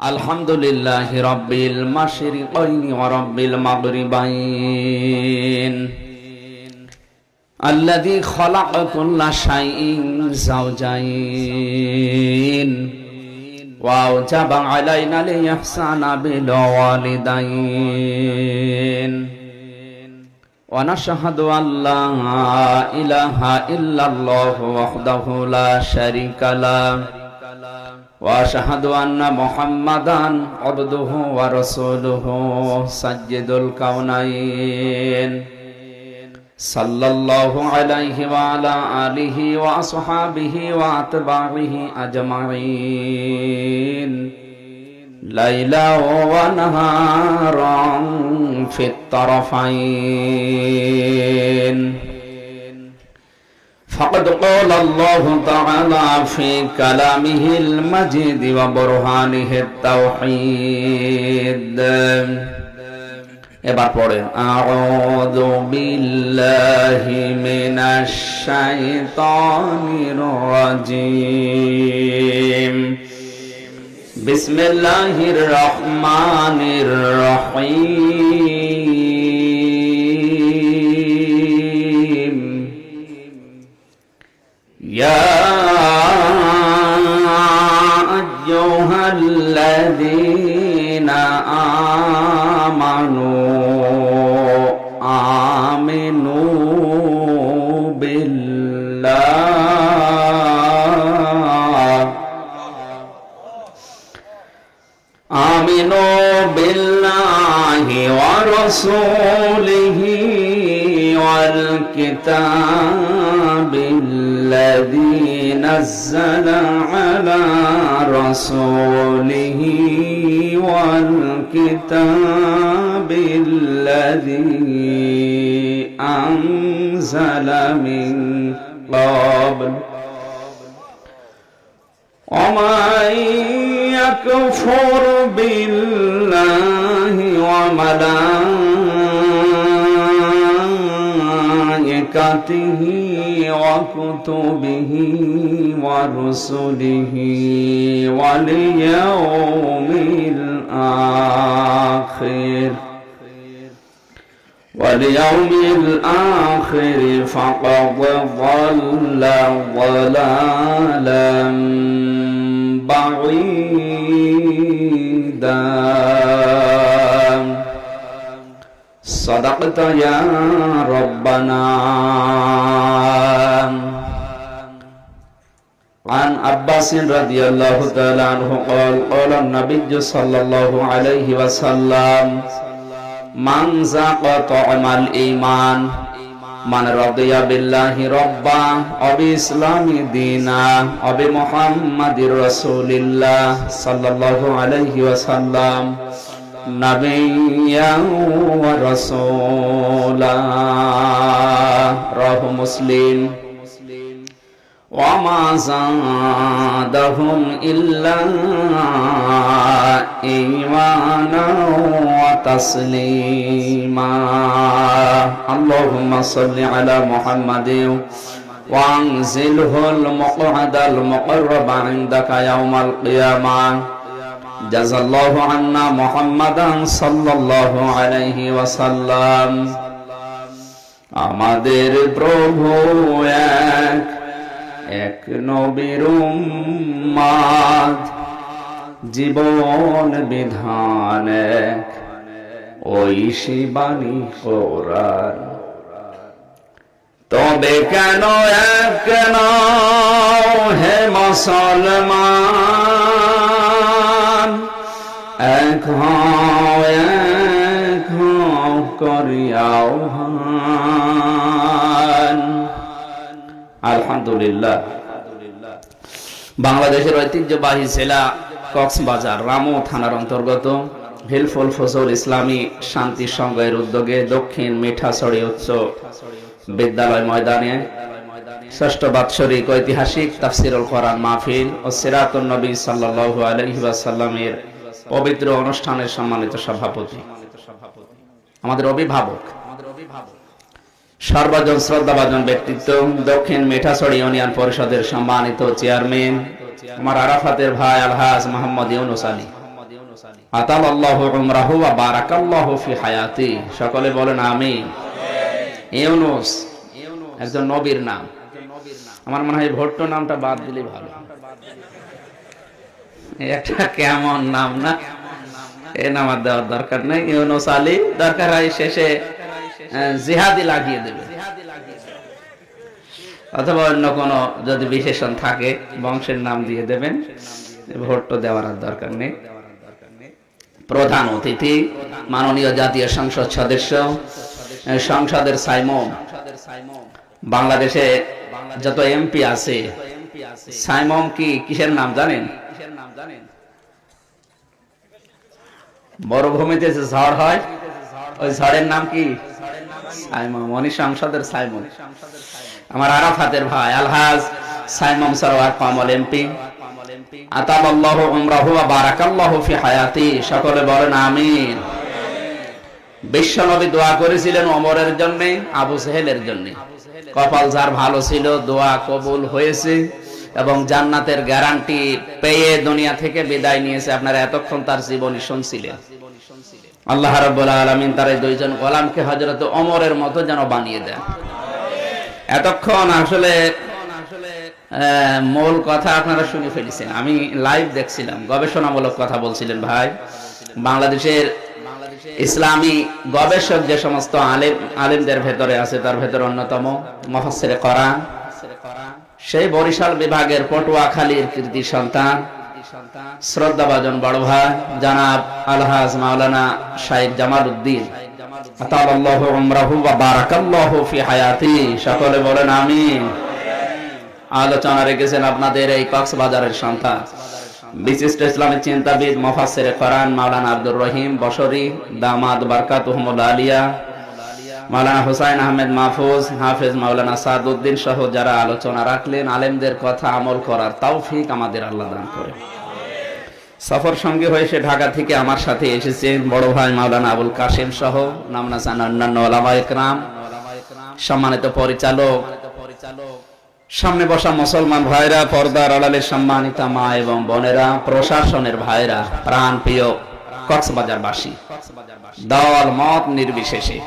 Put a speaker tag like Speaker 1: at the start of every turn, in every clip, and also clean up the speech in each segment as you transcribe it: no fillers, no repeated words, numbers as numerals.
Speaker 1: আলহামদুলিল্লাহি রাব্বিল মাশরিকাইনি ওয়া রাব্বিল মাগরিবাইন আল্লাযী খালাকা কুল্লা শাইইন যাওজাইন ওয়া আওজাবা আলাইনা লিইহসানা বিল ওয়ালিদাইন ওয়া নাশহাদু আল্লা ইলাহা ইল্লাল্লাহু ওয়াহদাহু লা শারীকা লাহু واشهد ان محمدا عبده ورسوله سيد الكونين صلى الله عليه وعلى اله واصحابه واتباعه اجمعين ليلا ونهارا في الطرفين فقد قال الله تعالى في كلامه المجيد وبرهانه التوحيد এবার পড়েন আউযু বিল্লাহি মিনাশ শাইতানির রাজিম বিসমিল্লাহির রহমানির রহিম يا أيها الذين آمنوا بالله ورسوله والكتاب الذي نزل على رسوله والكتاب الذي أنزل من قبل ومن يكفر بالله وملائكته وكتبه ورسله واليوم الآخر فقد ضل ضلالا بعيدا صدقت يا ربنا عن عباس رضي الله تعالى عنه قال قال النبي صلى الله عليه وسلم من ذاق طعم الإيمان من رضي بالله ربا وبالإسلام دينا وبمحمد رسول الله صلى الله عليه وسلم نبيا ورسولا رواه مسلم وما زادهم إلا إيمانا وتسليما اللهم صل على محمد وأنزله المقعد المقرب عندك يوم القيامة جزا الله عنا محمدا صلى الله عليه وسلم আমাদের প্রভু এক নবীর উম্মত জীবন বিধান এক ওই শিবানী কোরআন তবে কেন কেন হে মুসলমান এক করিয়াও আলহামদুলিল্লাহ। বাংলাদেশের ঐতিহ্যবাহী জেলা কক্সবাজার রামু থানার অন্তর্গত হিলফুল ফজল ইসলামী শান্তি সংঘের উদ্যোগে দক্ষিণ মিঠাছড়ি উচ্চ বিদ্যালয় ময়দানে ষষ্ঠ বাৎসরিক ঐতিহাসিক তাফসিরুল কোরআন মাহফিল ও সিরাতুন নবী সাল্লাল্লাহু আলাইহি ওয়াসাল্লামের পবিত্র অনুষ্ঠানের সম্মানিত সভাপতি, আমাদের অভিভাবক, সর্বজন শ্রদ্ধাভাজন ব্যক্তিত্ব, দক্ষিণ মিঠাছড়ি ইউনিয়ন পরিষদের সম্মানিত চেয়ারম্যান আমার আরাফাতের ভাই আলহাজ মোহাম্মদ ইউনুস আলী, আতালাল্লাহু উমরাহু ওয়া বারাকাল্লাহু ফি হায়াতি। সকলে বলেন আমিন। ইউনুস একজন নবীর নাম। আমার মনে হয় ভুট্টো নামটা বাদ দিলে ভালো। এটা কেমন নাম না, এই নাম আর দেওয়ার দরকার নেই। ইউনুস আলী দরকার হয় শেষে জিহাদি লাগিয়ে দেবে, অথবা অন্য কোনো যদি বিশেষণ থাকে বংশের নাম দিয়ে দেবেন। ভোট্টো দেওয়ার আর দরকার নেই। প্রধান অতিথি মাননীয় জাতীয় সংসদ সদস্য, সংসদের সাইমম। বাংলাদেশে যত এমপি আছে সাইমম কি কিসের নাম জানেন? মরুভূমিতে যে ঝড় হয় ওই ঝড়ের নাম কি? সাইমম। উনি সংসদের সাইমম। আমার আরাফাতের ভাই আলহাজ সাইমম সরওয়ার কামাল এমপি। আতালাল্লাহু উমরাহু ওয়া বারাকাল্লাহু ফি হায়াতি। সকলে বলেন আমিন। বিশ্বনবী দোয়া করেছিলেন ওমরের জন্য, আবু সেহেলের জন্য। কপাল যার ভালো ছিল, দোয়া কবুল হয়েছে এবং জান্নাতের গ্যারান্টি পেয়ে দুনিয়া থেকে বিদায় নিয়েছে। আপনারা এতক্ষণ তার জীবনী শুনছিলেন। আল্লাহ রাব্বুল আলামিন তার এই দুইজন গোলামকে হযরত ওমরের মতো যেন বানিয়ে দেন। এতক্ষণ আসলে মূল কথা আপনারা শুনে ফেলেছেন। আমি লাইভ দেখছিলাম, গবেষণামূলক কথা বলছিলেন ভাই। বাংলাদেশের ইসলামী গবেষক যে সমস্ত আলেমদের ভেতরে আছে তার ভেতরে অন্যতম মুফাসসিরে কোরআন, সেই বরিশাল বিভাগের পটুয়াখালীর কৃতি সন্তান শ্রদ্ধাভাজন বড় ভাই জনাব আলহাজ মাওলানা শাইখ জামাল উদ্দিন আতালাল্লাহু উমরাহু ওয়া বারাকাল্লাহু ফি হায়াতি। সকলে বলেন আমিন। আলোচনা রেখেছেন আপনাদের এই কক্সবাজারের সন্তান বিশিষ্ট ইসলামী চিন্তাবিদ মুফাসসিরে কোরআন মাওলানা আব্দুর রহিম বশরী দামাদ বারকাতুহুমুল আলিয়া, মাওলানা হুসাইন আহমেদ মাহফুজ, হাফেজ মাওলানা সাদউদ্দিন সহ যারা আলোচনা রাখলেন। আলেমদের কথা আমল করার তৌফিক আমাদের আল্লাহ দান করে। সফর সঙ্গী হয়ে সে ঢাকা থেকে আমার সাথে এসেছেন বড় ভাই মাওলানা আবুল কাশেম সহ নামনা জানা অন্যান্য ওলামা ইকরাম, সম্মানিত পরিচালক, সামনে বসা মুসলমান ভাইরা, পর্দার আড়ালে সম্মানিতা মা এবং বোনেরা, প্রশাসনের ভাইরা, প্রাণ প্রিয় কক্সবাজারবাসী, দল মত নির্বিশেষে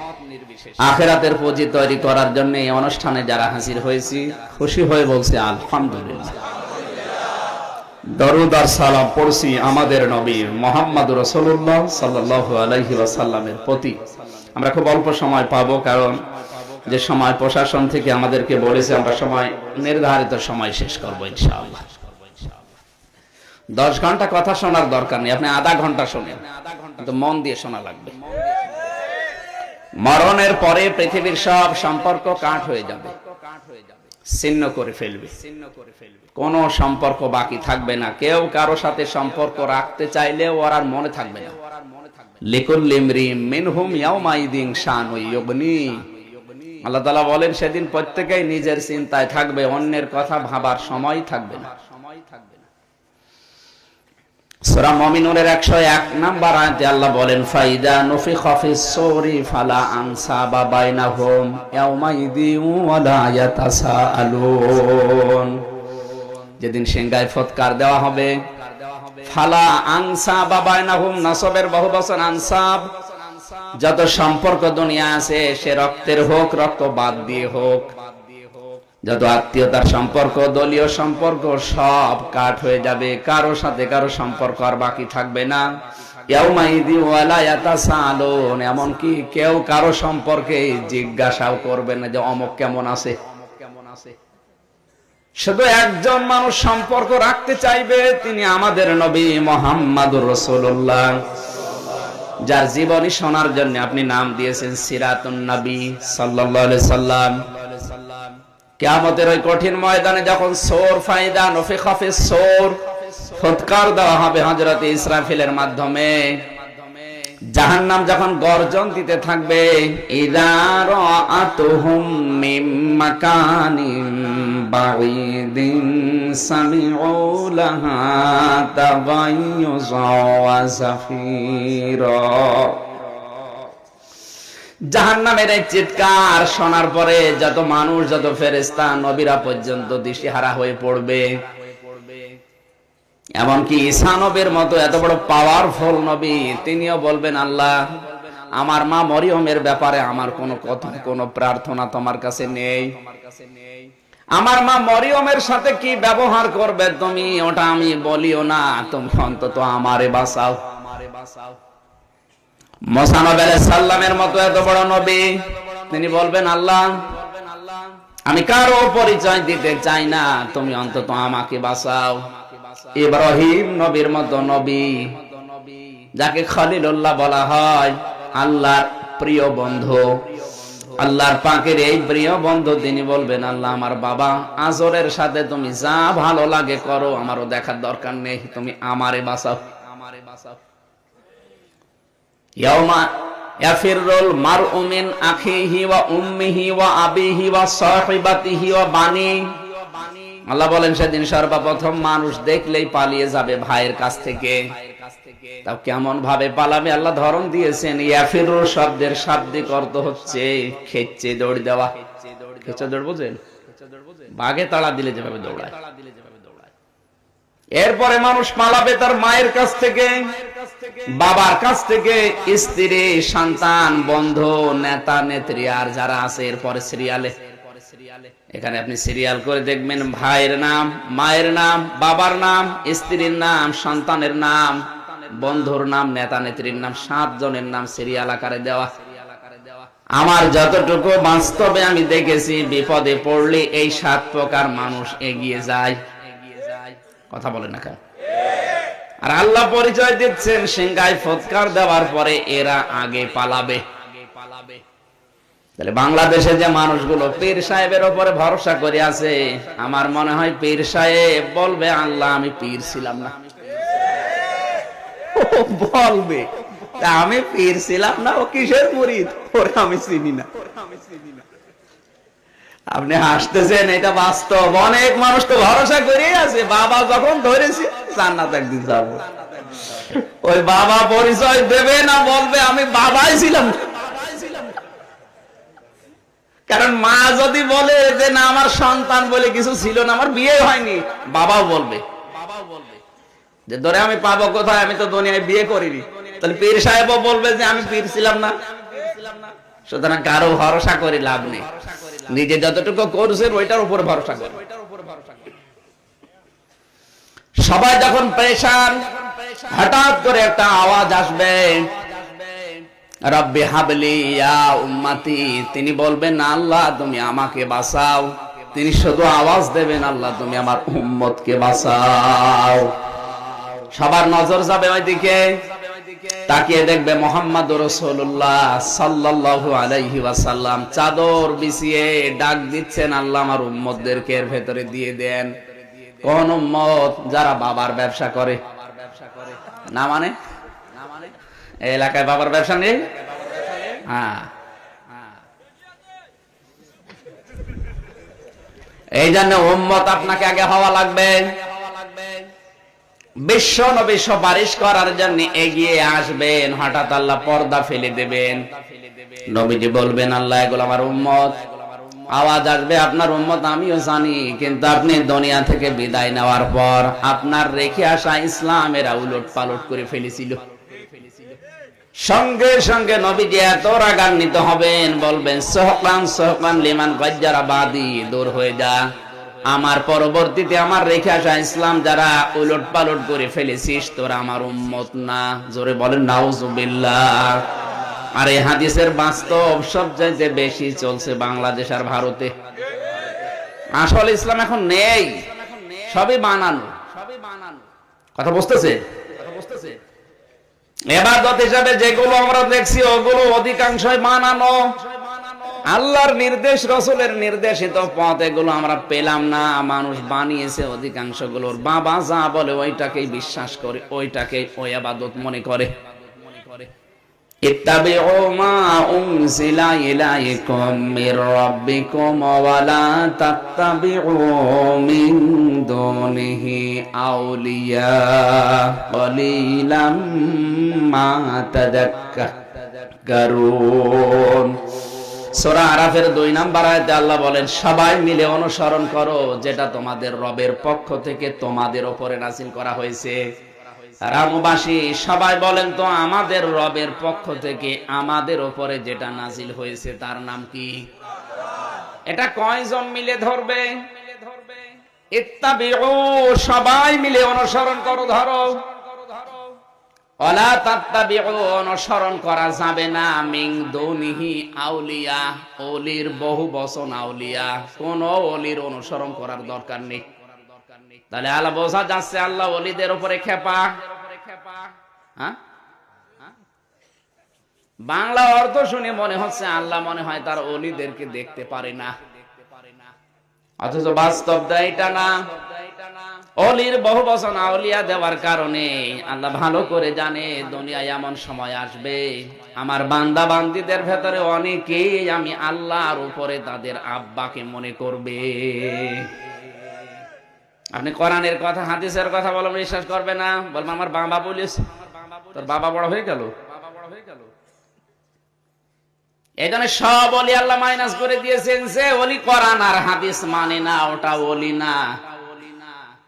Speaker 1: আখিরাতের পুঁজি তৈরি করার জন্য এই অনুষ্ঠানে যারা হাজির হয়েছি, খুশি হয়ে বলছি আলহামদুলিল্লাহ। দরুদ আর সালাম পড়ছি আমাদের নবী মুহাম্মদুর রাসূলুল্লাহ সাল্লাল্লাহু আলাইহি ওয়াসাল্লামের প্রতি। আমরা খুব অল্প সময় পাবো, কারণ যে সময় প্রশাসন থেকে আমাদেরকে বলেছে আমরা সময় নির্ধারিত সময় শেষ করব ইনশাআল্লাহ। 10 ঘন্টা কথা শোনার দরকার নেই, আপনি আধা ঘন্টা শোনেন, কিন্তু মন দিয়ে শোনা লাগবে। মরণের পরে পৃথিবীর সব সম্পর্ক কাট হয়ে যাবে, ছিন্ন করে ফেলবে, কোনো সম্পর্ক বাকি থাকবে না। কেউ কারো সাথে সম্পর্ক রাখতে চাইলে ওর আর মনে থাকবে না। লিকুল্লি ইমরিইন মিনহুম ইয়াওমাইদিন শানুন ইউগনি। আল্লাহ তাআলা বলেন সেদিন প্রত্যেকেই নিজের চিন্তায় থাকবে, অন্যের কথা ভাবার সময় থাকবে না। সূরা মুমিনুনের 101 নম্বর আয়াতে আল্লাহ বলেন ফাইদা নুফিখা ফিস সূরি ফালা আনসাবা বাইনাহুম ইয়াওমাইদিন ওয়ালা ইয়াতাসাআলুন। যেদিন সিংহায় ফৎকার দেওয়া হবে, ফালা আনসাবা বাইনাহুম, নাসবের বহুবচন আনসাব। যত সম্পর্ক দুনিয়া আছে সে রক্তের হোক, রক্ত বাদ দিয়ে হোক, যত আত্মীয়তার সম্পর্ক, দলীয় সম্পর্ক সব কাট হয়ে যাবে। কারো সাথে কারো সম্পর্ক আর বাকি থাকবে না। ইয়াউমাইদি ওয়ালা ইয়াতাসালুন, এমনকি কেউ কারো সম্পর্কে জিজ্ঞাসাও করবে না যে অমুক কেমন আছে। শুধু একজন মানুষ সম্পর্ক রাখতে চাইবে, তিনি আমাদের নবী মুহাম্মদুর রাসূলুল্লাহ, যার জীবনী শোনার জন্য আপনি নাম দিয়েছেন সিরাতুন নবী সাল্লাল্লাহু আলাইহি সাল্লাম। কিয়ামতের ওই কঠিন ময়দানে যখন সূর ফাইদা নুফিখা ফিস সূর, ফুৎকার দেওয়া হবে হযরত ইসরাফিলের মাধ্যমে, জাহান্নাম যখন গর্জন দিতে থাকবে, ইযা রাআতুহুম মিন মাকানিন বাঈদিন সামিউ লাহা তাগায়্যুযা ওয়া যাফীরা। জাহান্নামের এই চিৎকার শোনার পরে যত মানুষ, যত ফেরেশতা, নবীরা পর্যন্ত দিশেহারা হয়ে পড়বে। এমনকি ঈসা নবীর মতো এত বড় পাওয়ারফুল নবী, তিনিও বলবেন আল্লাহ আমার মা মরিয়মের ব্যাপারে আমার কোনো কথা কোনো প্রার্থনা তোমার কাছে নেই, আমার মা মরিয়মের সাথে কি ব্যবহার করবে তুমি ওটা আমি বলিও না, তুমি অন্তত আমারে বাঁচাও। মুসা নবী আলাইহিস সালামের মতো এত বড় নবী, তিনি বলবেন আল্লাহ আমি কারো পরিচয় দিতে চাই না, তুমি অন্তত আমাকে বাঁচাও। ইব্রাহিম নবীর মতো নবী, যাকে খলিলুল্লাহ বলা হয়, আল্লাহর প্রিয় বন্ধু, আল্লাহর পাকের এই প্রিয় বন্ধু, তিনি বলবেন আল্লাহ আমার বাবা আজরের সাথে তুমি যা ভালো লাগে করো, আমারও দেখার দরকার নেই, তুমি আমারে বাঁচাও। ইয়াউমা ইয়াফিরুল মারউ মিন আখিহি ওয়া উম্মিহি ওয়া আবিহি ওয়া সাহিবাতিহি ওয়া বানি, আল্লাহ বলেন সেদিন সর্বপ্রথম মানুষ দেখলেই পালিয়ে যাবে ভাইয়ের কাছ থেকে। তাও কেমন ভাবে পালাবে আল্লাহ ধরন দিয়েছেন। ইয়াফিরু শব্দের শাব্দিক অর্থ হচ্ছে খেচে দৌড় দেওয়া। খেচে দৌড় বোঝেন? বাঘে তাড়া দিলে যেভাবে দৌড়ায়, এরপরে মানুষ পালাবে তার মায়ের কাছ থেকে, বাবার কাছ থেকে, স্ত্রী, সন্তান, বন্ধু, নেতা নেত্রী আর যারা আছে এরপরে সিরিয়ালে। এখানে আপনি সিরিয়াল করে দেখবেন ভাইয়ের নাম, মায়ের নাম, বাবার নাম, স্ত্রীর নাম, সন্তানের নাম, বন্ধুর নাম, নেতা নেত্রীর নাম, 7 জনের নাম সিরিয়াল আকারে দেওয়া। আমার যতটুকু বাস্তবে আমি দেখেছি, বিপদে পড়লে এই 7 প্রকার মানুষ এগিয়ে যায়। কথা বলে না কেন? আর আল্লাহ পরিচয় দিচ্ছেন সিংহায় ফৎকার দেওয়ার পরে এরা আগে পালাবে। তাহলে বাংলাদেশে যে মানুষগুলো পীর সাহেবের উপরে ভরসা করে আছে, আমার মনে হয় পীর সাহেব বলবে আল্লাহ আমি পীর ছিলাম না, বলবে আমি পীর ছিলাম না, ও কিসের মুরিদ, ওরে আমি চিনি না। আপনি হাসতেছেন, এটা বাস্তব। অনেক মানুষ তো ভরসা করে আছে বাবা যখন ধরেছি জান্নাত একদিন যাব, ওই বাবা পরিচয় দেবে না, বলবে আমি বাবাই ছিলাম। কারণ মা যদি বলে যে না আমার সন্তান বলে কিছু ছিল না, আমার বিয়ে হয়নি, বাবাও বলবে যে ধরে আমি পাবো কোথায়, আমি তো দুনিয়ায় বিয়ে করিনি। তাহলে পীর সাহেবও বলবে যে আমি পীর ছিলাম না। সুতরাং কারো ভরসা করে লাভ নেই, নিজে যতটুকু করছেন ওইটার উপর ভরসা করে। সবাই যখন পেরেশান, হঠাৎ করে একটা আওয়াজ আসবে রব্বি হাবলি ইয়া উম্মতি, তিনি বলবেন আল্লাহ তুমি আমাকে বাঁচাও। তিনি শুধু আওয়াজ দেবেন আল্লাহ তুমি আমার উম্মতকে বাঁচাও। সবার নজর যাবে ওইদিকে, তাকিয়ে দেখবে মুহাম্মদুর রাসূলুল্লাহ সাল্লাল্লাহু আলাইহি ওয়াসাল্লাম চাদর বিছিয়ে ডাক দিচ্ছেন আল্লাহ আমার উম্মতদেরকে এর ভেতরে দিয়ে দেন। কোন উম্মত? যারা বাবার ব্যবসা করে। না মানে এই এলাকায় বাবার ব্যবসা নেই? হ্যাঁ, এই জন্য উম্মত আপনাকে আগে হওয়া লাগবে। বিশ্ব নবী সুপারিশ করার জন্য এগিয়ে আসবেন, হঠাৎ আল্লাহ পর্দা ফেলে দেবেন। নবীজি বলবেন আল্লাহ এগুলো আমার উম্মত। আওয়াজ আসবে আপনার উম্মত আমিও জানি, কিন্তু আপনি দুনিয়া থেকে বিদায় নেওয়ার পর আপনার রেখে আসা ইসলামের উলট পালট করে ফেলেছিল। সঙ্গে সঙ্গে নবীজি এত রাগান্বিত হবেন, বলবেন সোহকান সোহকান লিমান গজ্জারা বাদি, দূর হয়ে যা, আমার পরবর্তীতে আমার রেখে আসা ইসলাম যারা উলট পালট করে ফেলেছিস তোরা আমার উম্মত না। জোরে বলেন নাউজুবিল্লাহ। আর এই হাদিসের বাস্তব সবচাইতে বেশি চলছে বাংলাদেশ আর ভারতে। আসল ইসলাম এখন নেই, সবই বানানো। কথা বুঝতেছে? ইবাদত হিসাবে যেগুলো আমরা দেখছি ওগুলো অধিকাংশই বানানো। আল্লাহর নির্দেশ, রাসূলের নির্দেশিত পথ এগুলো আমরা পেলাম না, মানুষ বানিয়েছে অধিকাংশ গুলোর। বাবা যা বলে ওইটাকেই বিশ্বাস করে, ওইটাকেই ওই ইবাদত মনে করে। ইত্তাবিউ মা উনজিলা ইলাইকুম মির রাব্বিকুম ওয়া লা তাত্তাবিউ মিন দুনিহি আউলিয়া কলিলাম মা তাযাক্কারুন। সূরা আরাফের 2 নম্বর আয়াতে আল্লাহ বলেন, সবাই মিলে অনুসরণ করো যেটা তোমাদের রবের পক্ষ থেকে তোমাদের উপরে নাযিল করা হয়েছে। রামবাসী সবাই বলেন তো, আমাদের রবের পক্ষ থেকে আমাদের উপরে যেটা নাযিল হয়েছে তার নাম কি? এটা কয়জন মিলে ধরবে? ইত্তাবিউ, সবাই মিলে অনুসরণ করো, ধরো। ওয়ালা তাত্তাবিউ, অনুসরণ করা যাবে না মিন দুনিহি আউলিয়া, ওলির বহু বচন আউলিয়া, কোন ওলির অনুসরণ করার দরকার নেই। তাহলে আল্লাহ বোঝা যাচ্ছে আল্লাহ ওলিদের উপরে খেপা। হ্যাঁ, বাংলা অর্থ শুনে মনে হচ্ছে আল্লাহ মনে হয় তার ওলিদেরকে দেখতে পারে না, অথচ বাস্তবটা এটা না। ওলির বহু বচন আউলিয়া দেওয়ার কারণে আল্লাহ ভালো করে জানে দুনিয়ায় এমন সময় আসবে আমার বান্দা বান্দীদের ভেতরে অনেকেই আমি আল্লাহর উপরে তাদের আব্বাকে মনে করবে। আপনি কোরআনের কথা হাদিসের কথা বলবেন, বিশ্বাস করবে না, বলবেন আমার বাবা বলিস, তোর বাবা বড় হয়ে গেল। এই জন্য সব ওলি আল্লাহ মাইনাস করে দিয়েছেন, যে ওলি কোরআন আর হাদিস মানে না ওটা ওলি না।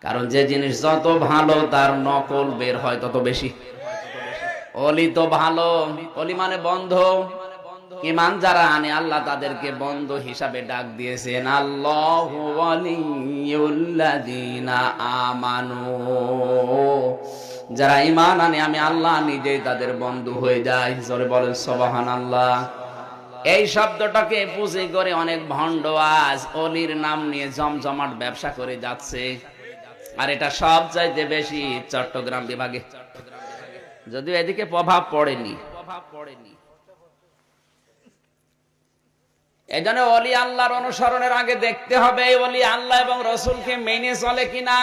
Speaker 1: কারণ যে জিনিস যত ভালো তার নকল বের হয় তত বেশি। ওলি তো ভালো, ওলি মানে বন্ধু। ঈমান যারা আনে আল্লাহ তাদেরকে বন্ধু হিসাবে ডাক দিয়েছেন, আল্লাহু ওয়ালিয়ুল্লাযিনা আমানু। যারা ঈমান আনে আমি আল্লাহ নিজেই তাদের বন্ধু হয়ে যাই। জোরে বলেন সুবহানাল্লাহ। এই শব্দটাকে পুঁজি করে অনেক ভণ্ড আজ অলির নাম নিয়ে জমজমাট ব্যবসা করে যাচ্ছে, আর এটা সব চাইতে বেশি চট্টগ্রাম বিভাগে, যদিও এদিকে প্রভাব পড়েনি। এজন্য ওলি আল্লাহর অনুসরণের আগে দেখতে হবে ওলি আল্লাহ এবং রাসূলকে মেনে চলে কিনা।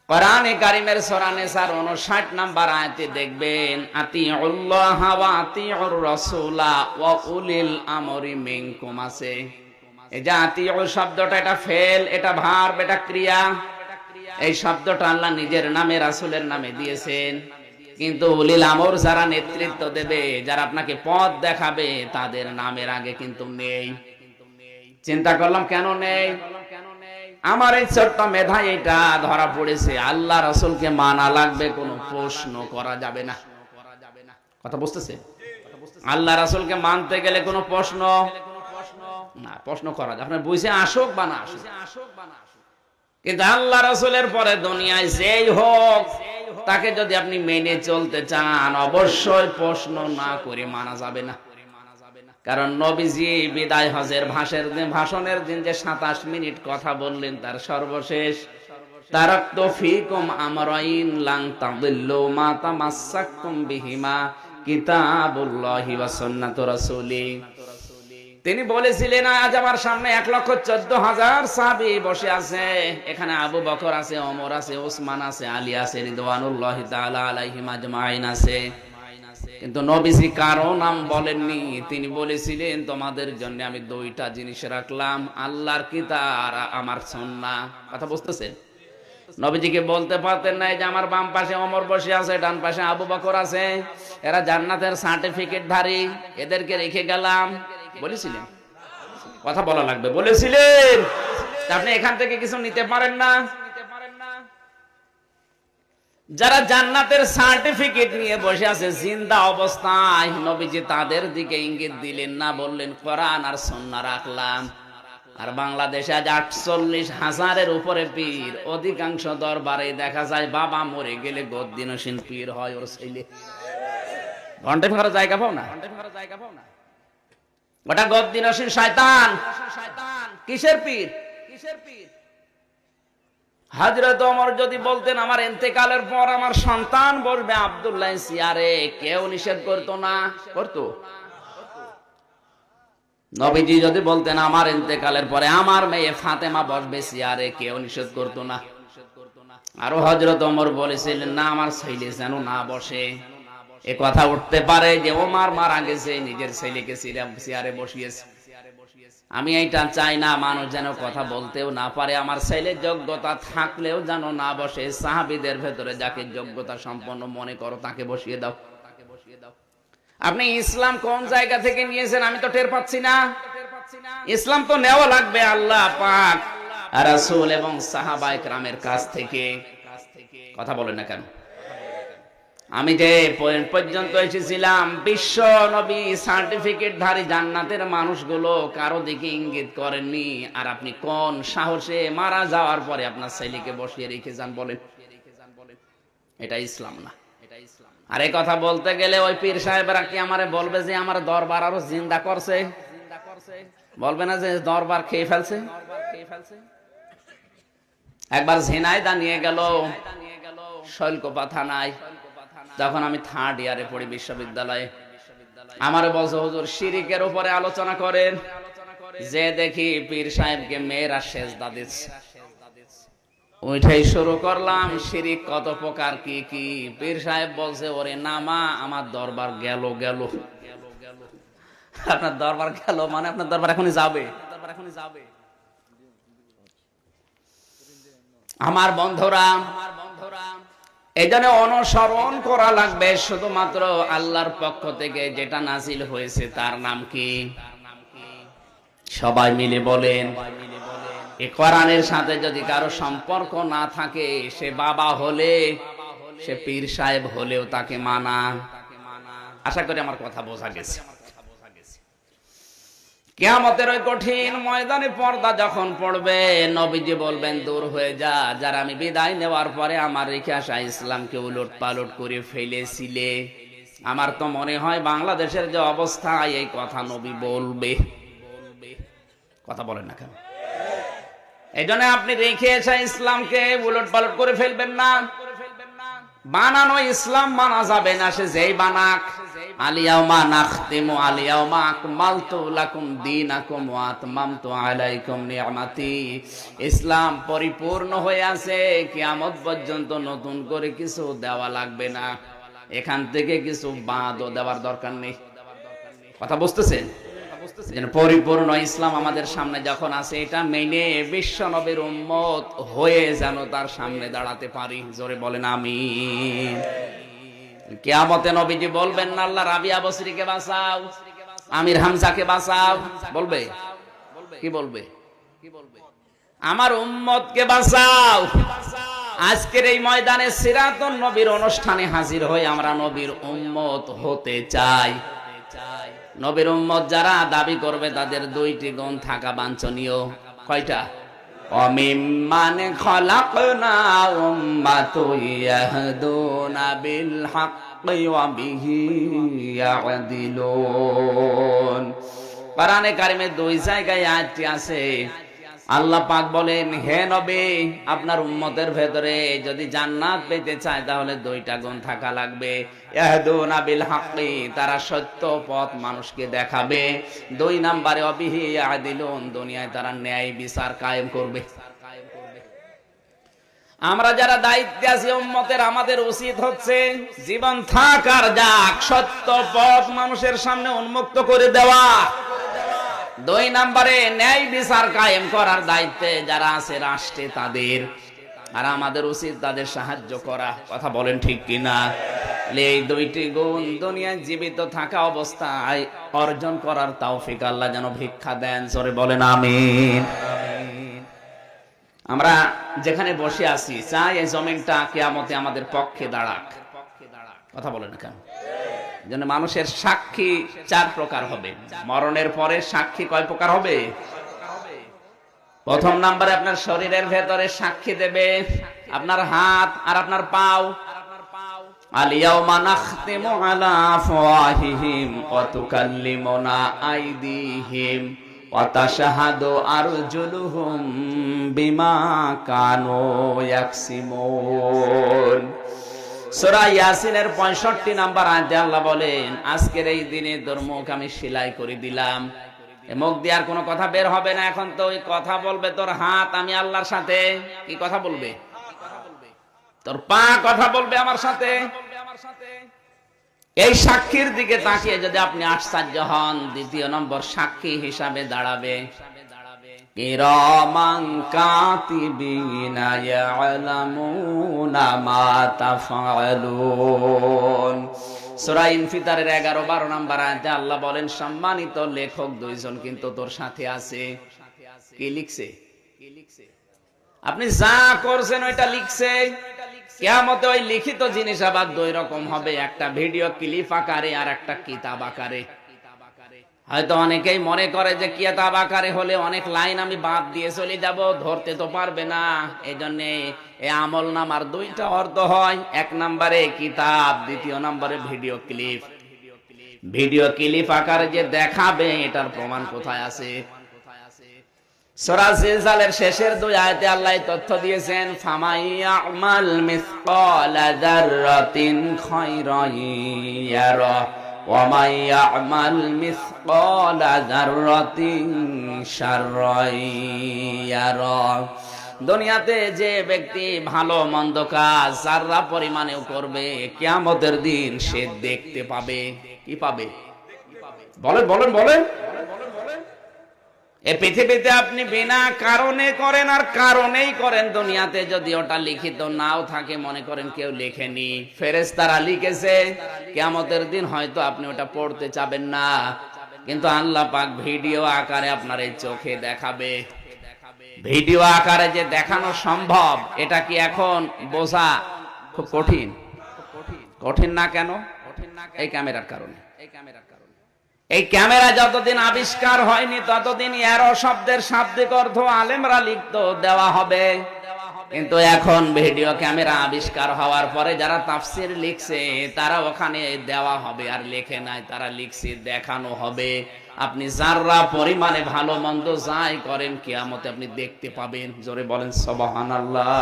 Speaker 1: কোরআনে কারীমের সূরা নিসার 59 নম্বর আয়াতে দেখবেন, আতিউল্লাহ ওয়া আতিউর রাসূলা ওয়া উলিল আমরি মিনকুম আছে। এই যে আতিউ শব্দটা, এটা ফেল, এটা ভার্ব, এটা ক্রিয়া। এই শব্দটা আল্লাহ নিজের নামে রাসূলের নামে দিয়েছেন, কিন্তু উলিল আমর যারা নেতৃত্ব দেবে, যারা আপনাকে পথ দেখাবে, তাদের নামের আগে কিন্তু নেই। চিন্তা করলাম কেন নেই? আমার এই ছোট্ট মেধায় এটা ধরা পড়েছে, আল্লাহ রাসূলকে মানা লাগবে, কোনো প্রশ্ন করা যাবে না। কথা বুঝতেছে? আল্লাহ রাসূলকে মানতে গেলে কোনো প্রশ্ন না, প্রশ্ন করা যায় আপনার বুঝে আসুক বা না আসুক। কিন্তু আল্লাহ রাসূলের পরে দুনিয়ায় যেই হোক তাকে যদি আপনি মেনে চলতে চান, অবশ্যই প্রশ্ন না করে মানা যাবে না। কারণ নবীজি বিদায় হজের ভাষণের দিন যে 27 মিনিট কথা বললেন, তার সর্বশেষ তারাকতু ফীকুম আমরাইন লান তাদিল্লু মা তামাসসাকতুম বিহিমা কিতাবুল্লাহি ওয়া সুন্নাতু রাসূলি। তিনি বলেছিলেন, আজ আমার সামনে 1,14,000 সাহাবী বসে আছে। এখানে আবু বকর আছে, ওমর আছে, ওসমান আছে, আলী আছে, রিদওয়ানুল্লাহি তাআলা আলাইহিম আজমাইন আছে। কিন্তু নবীজি কারো নাম বলেননি। তিনি বলেছিলেন, তোমাদের জন্য আমি 2টা জিনিস রাখলাম, আল্লাহর কিতাব আর আমার সুন্নাহ। কথা বুঝতেছেন? নবীজিকে বলতে পারতেন না যে আমার বাম পাশে ওমর বসে আছে, ডান পাশে আবু বকর আছে, এরা জান্নাতের সার্টিফিকেট ধারী, এদেরকে রেখে গেলাম। বলেছিলেন? কথা বলা লাগবে। বলেছিলেন? আপনি এখান থেকে কিছু নিতে পারেন না। যারা জান্নাতের সার্টিফিকেট নিয়ে বসে আছে জিন্দা অবস্থায়, নবীজি তাদের দিকে ইঙ্গিত দিলেন না, বললেন কোরআন আর সুন্নাহ রাখলাম। আর বাংলাদেশে আজ 48,000-এর উপরে পীর। অধিকাংশ দরবারে দেখা যায় বাবা মরে গেলে গদ্দিনসীন পীর হয় ওর ছেলে। ঘন্টা ফেরার জায়গা পাও না, ওটা গদ্দিনসীন শয়তান। কিসের পীর? হযরত ওমর যদি বলতেন আমার ইন্তেকালের পর আমার সন্তান বসবে আব্দুল্লাহ সিয়ারে, কেউ নিষেধ করতো না? করতো? নবীজি যদি বলতেন আমার ইন্তেকালের পরে আমার মেয়ে ফাতেমা বসবে সিয়ারে, কেউ নিষেধ করতো না? আরো হযরত ওমর বলেছিলেন, না আমার ছেলে যেন না বসে। এ কথা উঠতে পারে যে ওমর মারা গেছে, নিজের ছেলেকে সিয়ারে বসিয়েছে। আমি এইটা চাই না, মানুষ যেন কথা বলতেও না পারে, আমার ছেলের যোগ্যতা থাকলেও যেন না বসে। সাহাবীদের ভেতরে যাকে যোগ্যতা সম্পন্ন মনে করো তাকে বসিয়ে দাও। আপনি ইসলাম কোন জায়গা থেকে নিয়েছেন আমি তো টের পাচ্ছি না। ইসলাম তো নেওয়া লাগবে আল্লাহ পাক রাসূল এবং সাহাবায়ে কেরামের কাছ থেকে। কথা বলেন না কেন? আমি যে পয়েন্ট পর্যন্ত এসেছিলাম, বিশ্ব নবী সার্টিফিকেটধারী জান্নাতের মানুষগুলো কারো দিকে ইঙ্গিত করেননি, আর আপনি কোন সাহসে মারা যাওয়ার পরে আপনার ছেলেকে বসিয়ে রেখে যান বলেন? এটা ইসলাম না। আর এই কথা বলতে গেলে ওই পীর সাহেবরা কি আমারে বলবে যে আমার দরবার আরো জিন্দা করছে? বলবে না যে দরবার খেয়ে ফেলছে? একবার ঝিনাইদহ নিয়ে গেল শৈলকুপা থানায়, যখন আমি 3rd ইয়ারে পড়ি বিশ্ববিদ্যালয়ে। আমারে বলছে হুজুর শিরিকের উপরে আলোচনা করেন, যে দেখি পীর সাহেবকে মেয়েরা সেজদা দিচ্ছে। ওইটাই শুরু করলাম, শিরিক কত প্রকার কি কি। পীর সাহেব বলছে ওরে নামা, আমার দরবার গেল গেল। আপনার দরবার গেল মানে আপনার দরবার এখনই যাবে। আমার বন্ধুরা, এই জন্য অনুসরণ করা লাগবে শুধুমাত্র আল্লাহর পক্ষ থেকে যেটা নাজিল হয়েছে। তার নাম কি? সবাই মিলে বলেন। এই কোরআনের সাথে যদি কারো সম্পর্ক না থাকে, সে বাবা হলে, সে পীর সাহেব হলেও তাকে মানা। আশা করি আমার কথা বোঝা গেছে। কিয়ামতের ওই কঠিন ময়দানে পর্দা যখন পড়বে, নবীজি বলবেন দূর হয়ে যা, যারা আমি বিদায় নেওয়ার পরে আমার রেখে আসা ইসলামকে উলট পালট করে ফেলেছিলে। আমার তো মনে হয় বাংলাদেশের যে অবস্থা, এই কথা নবী বলবে। কথা বলেন না কেন? এই জন্য আপনি রেখে আসা ইসলামকে উলট পালট করে ফেলবেন না। বানানো ইসলাম মানা যাবে না, সে যেই বানাক। আলিয়াউমা নাখতিমু আলিয়াউমা আকমালতু লাকুম দীনাকুম ওয়া আতমামতু আলাইকুম নি'মাতি। ইসলাম পরিপূর্ণ হয়ে আছে, কিয়ামত পর্যন্ত নতুন করে কিছু দেওয়া লাগবে না। এখান থেকে কিছু বাদও দেওয়ার দরকার নেই। কথা বুঝতেছেন? পরিপূর্ণ ইসলাম আমাদের সামনে যখন আছে, এটা মেনে বিশ্ব নবীর উম্মত হয়ে যেন তার সামনে দাঁড়াতে পারি। জোরে বলেন আমিন। কিয়ামতে নবীজি বলবেন না আল্লাহ রাবিয়া বসরিকে বাঁচাও, আমির হামজাকে বাঁচাও। বলবে কি? বলবে আমার উম্মতকে বাঁচাও। আজকের এই ময়দানে সিরাতুন নবীর অনুষ্ঠানে হাজির হয়ে আমরা নবীর উম্মত হতে চাই। নবীর উম্মত যারা দাবি করবে তাদের 2টি গুণ থাকা বাঞ্ছনীয়। কয়টা? وَمِمَّنْ خَلَقْنَا أُمَّةً يَهْدُونَ بِالْحَقِّ وَبِهِ يَعْدِلُونَ। কোরআনে কারিমে 2 জায়গায় আয়াতটি আছে। আল্লাহ পাক বলেন, হে নবী, আপনার উম্মতের ভেতরে যদি জান্নাত পেতে চায় তাহলে 2টা গুণ থাকা লাগবে। ইয়াহদুনা বিল হাক্কি, তারা সত্য পথ মানুষকে দেখাবে। 2 নম্বরে অবিহি ইয়াদিলুন, দুনিয়ায় তারা ন্যায় বিচার কায়েম করবে। আমরা যারা দায়িত্বে আছি উম্মতের, আমাদের উচিত হচ্ছে জীবন থাক আর যাক, সত্য পথ মানুষের সামনে উন্মুক্ত করে দেওয়া। 2 নম্বরে ন্যায় বিচার কায়েম করার দায়িত্বে যারা আছে রাষ্ট্রে তাদের, আর আমাদের উচিত তাদের সাহায্য করা। কথা বলেন ঠিক কিনা? এই 2টি গুণ দুনিয়ায় জীবিত থাকা অবস্থায় অর্জন করার তৌফিক আল্লাহ যেন ভিক্ষা দেন। জোরে বলেন আমিন। আমরা যেখানে বসে আছি চাই এই জমিনটা কিয়ামতে আমাদের পক্ষে দাঁড়াক। কথা বলেন কেন? যেন মানুষের সাক্ষী 4 প্রকার হবে। মরণের পরে সাক্ষী কয় প্রকার হবে? 1 নম্বরে আপনার শরীরের ভেতরে সাক্ষী দেবে আপনার হাত আর আপনার পাও। আলিয়াউমা নাখতিমু আলা আফওয়াহিহিম ওয়া তুকাল্লিমুনা আইদিহিম ওয়া তাশহাদু আরজুলুহুম বিমা কানু ইয়াকসিমুন। সূরা ইয়াসিনের 65 নম্বর আয়াতে আল্লাহ বলেন, আজকের এই দিনে তোর মুখ আমি সেলাই করে দিলাম। মুখ দিয়ে আর কোনো কথা বের হবে না। এখন তো ওই কথা বলবে তোর হাত। আমি আল্লাহর সাথে কি কথা বলবে? তোর পা কথা বলবে আমার সাথে। এই সাক্ষীর দিকে তাকিয়ে যদি আপনি আশ্চর্য হন, 2 নম্বর সাক্ষী হিসাবে দাঁড়াবে কিরামান কাতিবিনা ইয়ালামুনা মা তাফআলুন। সূরা ইনফিতারের 11-12 নম্বর আয়াতে আল্লাহ বলেন, সম্মানিত লেখক দুইজন কিন্তু তোর সাথে আছে। কি লিখছে? আপনি যা করছেন ওইটা লিখছে। কিয়ামতে ওই লিখিত জিনিস আবার দুই রকম হবে, একটা ভিডিও ক্লিপ আকারে আর একটা কিতাব আকারে। হয়তো অনেকেই মনে করে যে কিতাব আকারে হলে অনেক লাইন আমি বাদ দিয়ে চলে যাব, ধরতে তো পারবে না। এই জন্য এই আমল নামার দুইটা অর্থ হয়, এক নম্বরে কিতাব, দ্বিতীয় নম্বরে ভিডিও ক্লিপ। ভিডিও ক্লিপ আকারে যে দেখাবে এটার প্রমাণ কোথায় আছে? সূরা জিলজালের শেষের দুই আয়াতে আল্লাহ তথ্য দিয়েছেন, ফামাইয়ামাল মিসকালা যাররাতিন খায়রান ইয়ারা ওয়া মাইয়ামাল মিসকালা যাররাতিন শাররান ইয়ারা। দুনিয়াতে যে ব্যক্তি ভালো মন্দ কাজ যাররা পরিমাণেও করবে, কিয়ামতের দিন সে দেখতে পাবে। কি পাবে? বলেন বলেন বলেন। এই পৃথিবীতে আপনি বিনা কারণে করেন আর কারণেই করেন, দুনিয়াতে যদি ওটা লিখিত নাও থাকে, মনে করেন কেউ লেখেনি, ফেরেশতারা লিখেছে, কিয়ামতের দিন হয়তো আপনি ওটা পড়তে চাবেন না, কিন্তু আল্লাহ পাক ভিডিও আকারে আপনার এই চোখে দেখাবে। ভিডিও আকারে যে দেখানো সম্ভব, এটা কি এখন বোঝা খুব কঠিন? কঠিন না কেন? এই ক্যামেরার কারণে। এই ক্যামেরা যতদিন আবিষ্কার হয়নি ততদিন এর শব্দের শাব্দিক অর্থ আলেমরা লিখতো, দেওয়া হবে। কিন্তু এখন ভিডিও ক্যামেরা আবিষ্কার হওয়ার পরে যারা তাফসীর লিখছে তারা ওখানে দেওয়া হবে, আর লেখে নাই, তারা লিখছে দেখানো হবে। আপনি যারা পরিমাণে ভালো মন্দ যাই করেন, কিয়ামতে আপনি দেখতে পাবেন। জোরে বলেন সুবহানাল্লাহ।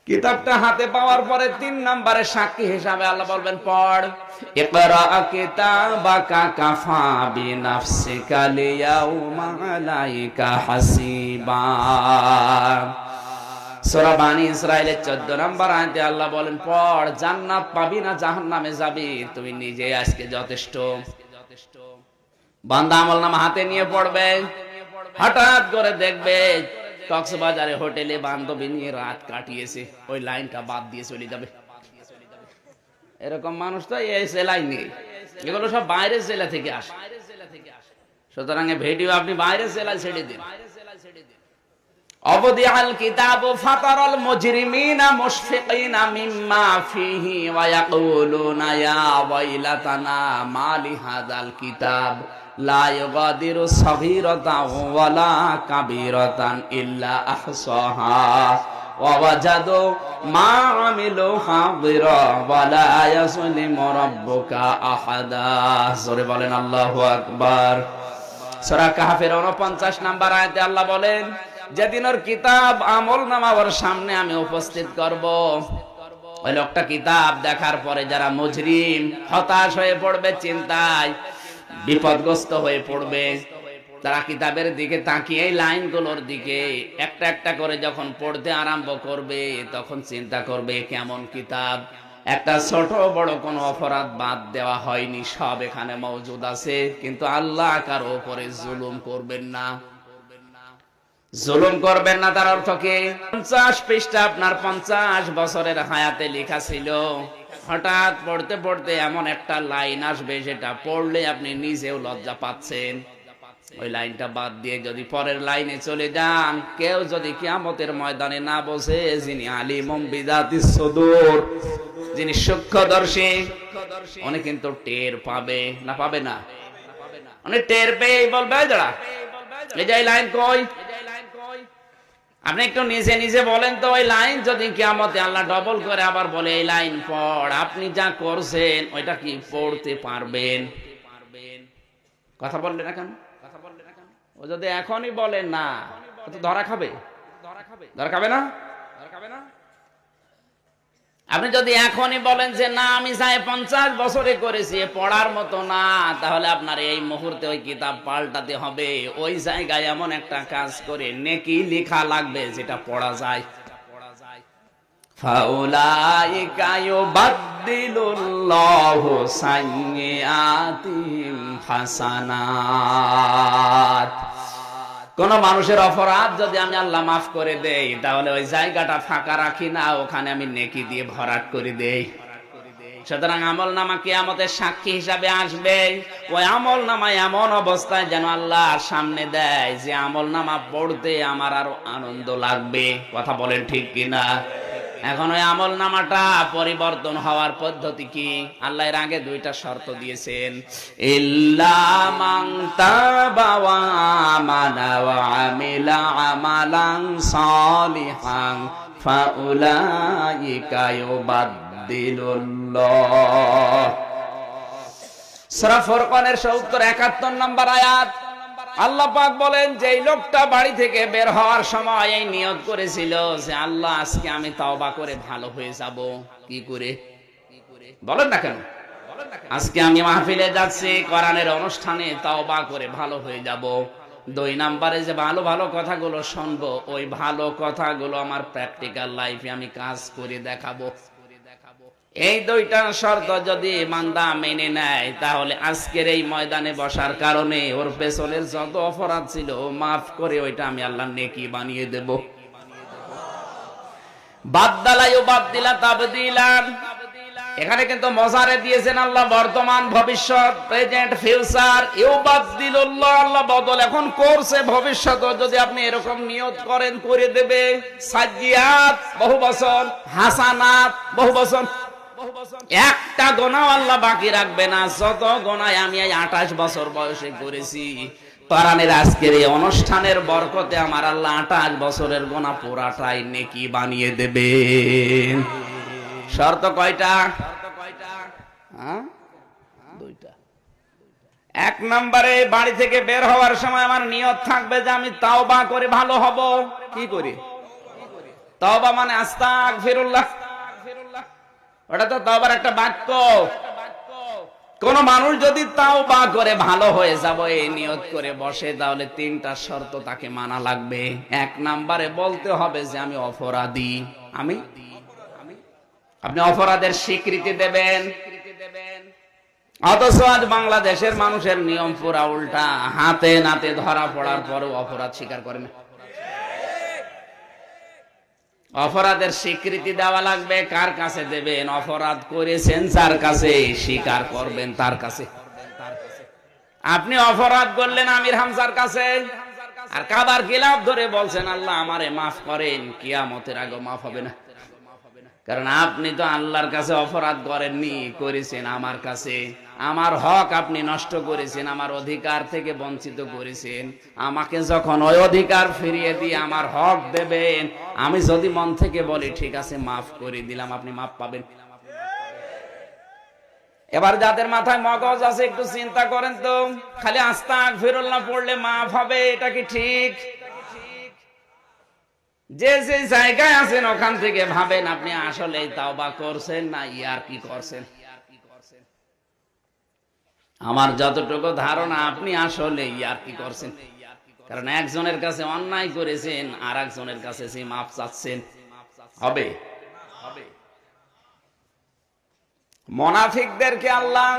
Speaker 1: কিতাবটা হাতে পাওয়ার পরে 3 নম্বরে সাক্ষী হিসাবে আল্লাহ বলবেন, পড়। ইকরা কিতাবাকা কাফা বিনাফসিকা লিয়াউমা আলাইকা হাসিবা। সূরা বানী ইসরাঈলের 14 নম্বর আয়াতে আল্লাহ বলেন, পড়, জান্নাত পাবি না জাহান্নামে যাবি, তুমি নিজে আজকে যথেষ্ট। বান্দা আমলনামা হাতে নিয়ে পড়বে, হঠাৎ করে দেখবে কক্সবাজারে হোটেলে বান্ধবী নিয়ে রাত কাটিয়েছে, ওই লাইনটা বাদ দিয়ে চলে যাবে। এরকম মানুষ তো এই জেলায় নেই, এগুলো সব বাইরের জেলা থেকে আসে। সুতরাং ভিডিও আপনি বাইরের জেলায় ছেড়ে দিন। অবদিআল কিতাবু ফাতারাল মুজরিমিনা মুশফিকিনা মিম্মা ফিহি ওয়া ইয়াকুলুনা ইয়া ওয়াইলাতানা মা লিহাযাল কিতাব লা ইউগাদিরু সাগীরাতান ওয়ালা কাবীরাতান ইল্লা আহসাহা ওয়া ওয়াজাদু মা আমিলু হাদিরা ওয়ালা ইয়াজলিমু রাব্বুকা আহাদা। জোরে বলেন আল্লাহু আকবার। সূরা কাহফের 49 নম্বর আয়াতে আল্লাহ বলেন, যেদিন ওর কিতাব আমলনামা ওর সামনে আমি উপস্থিত করব, ওই লোকটা কিতাব দেখার পরে যারা মুজরিম হতাশ হয়ে পড়বে, চিন্তায় বিপদগ্রস্ত হয়ে পড়বে, তারা কিতাবের দিকে তাকিয়ে এই লাইনগুলোর দিকে একটা একটা করে যখন পড়তে আরম্ভ করবে, তখন চিন্তা করবে কেমন কিতাব, একটা ছোট বড় কোনো অপরাধ বাদ দেওয়া হয়নি, সব এখানে মওজুদ আছে। কিন্তু আল্লাহ কারো উপরে জুলুম করবেন না। জুলুম করবেন না তার অর্থ কি? 50 পৃষ্ঠা আপনার 50 বছরের হায়াতে লেখা ছিল, হঠাৎ পড়তে পড়তে এমন একটা লাইন আসবে যেটা পড়লে আপনি নিজেও লজ্জা পাচ্ছেন, ওই লাইনটা বাদ দিয়ে যদি পরের লাইনে চলে যান, কেউ যদি কিয়ামতের ময়দানে না বসে, যিনি আলিমুম বিযাতিস সুদূর, যিনি সূক্ষ্মদর্শী, উনি কিন্তু টের পাবে না, পাবে না? উনি টের পেয়ে বলবে, যারা এই যে লাইন কই, আপনি একটু নিজে নিজে বলেন তো, ওই লাইন যদি কিয়ামতে আল্লাহ ডবল করে আবার বলে এই লাইন পড়, আপনি যা করছেন ওইটা কি পড়তে পারবেন? কথা বললেন না কেন? ও যদি এখনই বলে না, ও তো ধরা খাবে। ধরা খাবে না? আপনি যদি এখনই বলেন যে না, আমি যাই 50 বছরে করেছি, পড়ার মতো না, তাহলে আপনার এই মুহূর্তে ওই কিতাব পাল্টাতে হবে। ওই জায়গায় এমন একটা কাজ করে নেকি লেখা লাগবে যেটা পড়া যায়। ফাউলাইকা ইউবাদদিলুল্লাহু সাইয়্যাতিহিম হাসানাত। কোন মানুষের অপরাধ যদি আমি আল্লাহ মাফ করে দেই, তাহলে ওই জায়গাটা ফাঁকা রাখি না, ওখানে আমি নেকি দিয়ে ভরাট করে দেই। সুতরাং আমল নামা কিয়ামতের সাক্ষী হিসাবে আসবে। ওই আমল নামা এমন অবস্থায় যেন আল্লাহর সামনে দেয় যে আমল নামা পড়তে আমার আরো আনন্দ লাগবে। কথা বলেন ঠিক কিনা? এখন ওই আমল নামাটা পরিবর্তন হওয়ার পদ্ধতি কি? আল্লাহ এর আগে দুইটা শর্ত দিয়েছেন, ইল্লা মান তাবা ওয়া আমানা ওয়া আমিলা আমালান সালিহান ফাউলাইকা ইউবাদদিলুল্লাহ। সূরা ফুরকানের ৭৭-৭১ নম্বর আয়াত। আল্লাহ পাক বলেন, যে লোকটা বাড়ি থেকে বের হওয়ার সময় এই নিয়ত করেছিল যে আল্লাহ আজকে আমি তওবা করে ভালো হয়ে যাব। কি করে বলেন না কেন? আজকে আমি মাহফিলে যাচ্ছি, কোরআনের অনুষ্ঠানে তওবা করে ভালো হয়ে যাব। ২ নম্বরে যে ভালো ভালো কথাগুলো শুনবো, ওই ভালো কথাগুলো আমার প্র্যাকটিক্যাল লাইফে আমি কাজ করে দেখাবো। এই দুইটা শর্ত যদি বান্দা মেনে নেয়, তাহলে আজকের এই ময়দানে বসার কারণে ওর পেছনের যত অপরাধ ছিল মাফ করে ওইটা আমি আল্লাহ নেকি বানিয়ে দেব। বাদদালা ইউবাদদিলা তাবদিলান। এখানে কিন্তু মজারে দিয়েছেন আল্লাহ বর্তমান, ভবিষ্যৎ, প্রেজেন্ট, ফিউচার। ইউবাদদিলুল্লাহ, আল্লাহ বদল এখন করছে ভবিষ্যৎ। যদি আপনি এরকম নিয়ত করেন, করে দেবে। সাজ্জিয়াত বহু বছর, হাসানাত বহু বছর, একটা গোনাও আল্লাহ বাকি রাখবে না। যত গোনায় আমি এই ২৮ বছর বয়সে করেছি, কোরআনের আজকের এই অনুষ্ঠানের বরকতে আমার আল্লাহ ২৮ বছরের গোনা পুরাটাই নেকি বানিয়ে দেবে। শর্ত কয়টা? দুইটা। ১ নম্বরে বাড়ি থেকে বের হওয়ার সময় আমার নিয়ত থাকবে যে আমি তাওবা করে ভালো হব। কি করি? তাওবা মানে আস্তাগফিরুল্লাহ। ওটা তো তাওবার একটা বাক্য। কোন মানুষ যদি তাওবা করে ভালো হয়ে যাব এই নিয়ত করে বসে, তাহলে ৩টা শর্ত তাকে মানা লাগবে। ১ নম্বরে বলতে হবে যে আমি অপরাধী। আপনি অপরাধের স্বীকৃতি দেবেন। অথচ আজ বাংলাদেশের মানুষের নিয়ম পুরা উল্টা। হাতে নাতে ধরা পড়ার পরেও অপরাধ স্বীকার করে না। অপরাধের স্বীকৃতি দেওয়া লাগবে। কার কাছে দেবেন? অপরাধ করেছেন যার কাছে, স্বীকার করবেন তার কাছে। আপনি অপরাধ করলেন আমির হামজার কাছে, আর কাবার গিলাফ ধরে বলছেন আল্লাহ আমারে মাফ করেন, কিয়ামতের আগে মাফ হবে না। কারণ আপনি তো আল্লাহর কাছে অপরাধ করেননি, করেছেন আমার কাছে। আমার হক আপনি নষ্ট করেছেন, আমার অধিকার থেকে বঞ্চিত করেছেন। আমাকে যখন ওই অধিকার ফিরিয়ে দিয়ে আমার হক দেবেন, আমি যদি মন থেকে বলি ঠিক আছে মাফ করে দিলাম, আপনি মাফ পাবেন। এবার যাদের মাথায় মগজ আছে একটু চিন্তা করেন তো, খালি আস্তাগফিরুল্লাহ পড়লে মাফ হবে, এটা কি ঠিক? যে যে জায়গায় আছেন ওখান থেকে ভাবেন আপনি আসলে তাওবা করছেন না ইয়ার কি করছেন। আমার যতটুকু ধারণা আপনি আসলে ইয়ার কি করছেন। কারণ একজনের কাছে অন্যায় করেছেন, আর একজনের কাছে সে মাফ চাচ্ছেন। হবে মুনাফিকদেরকে আল্লাহ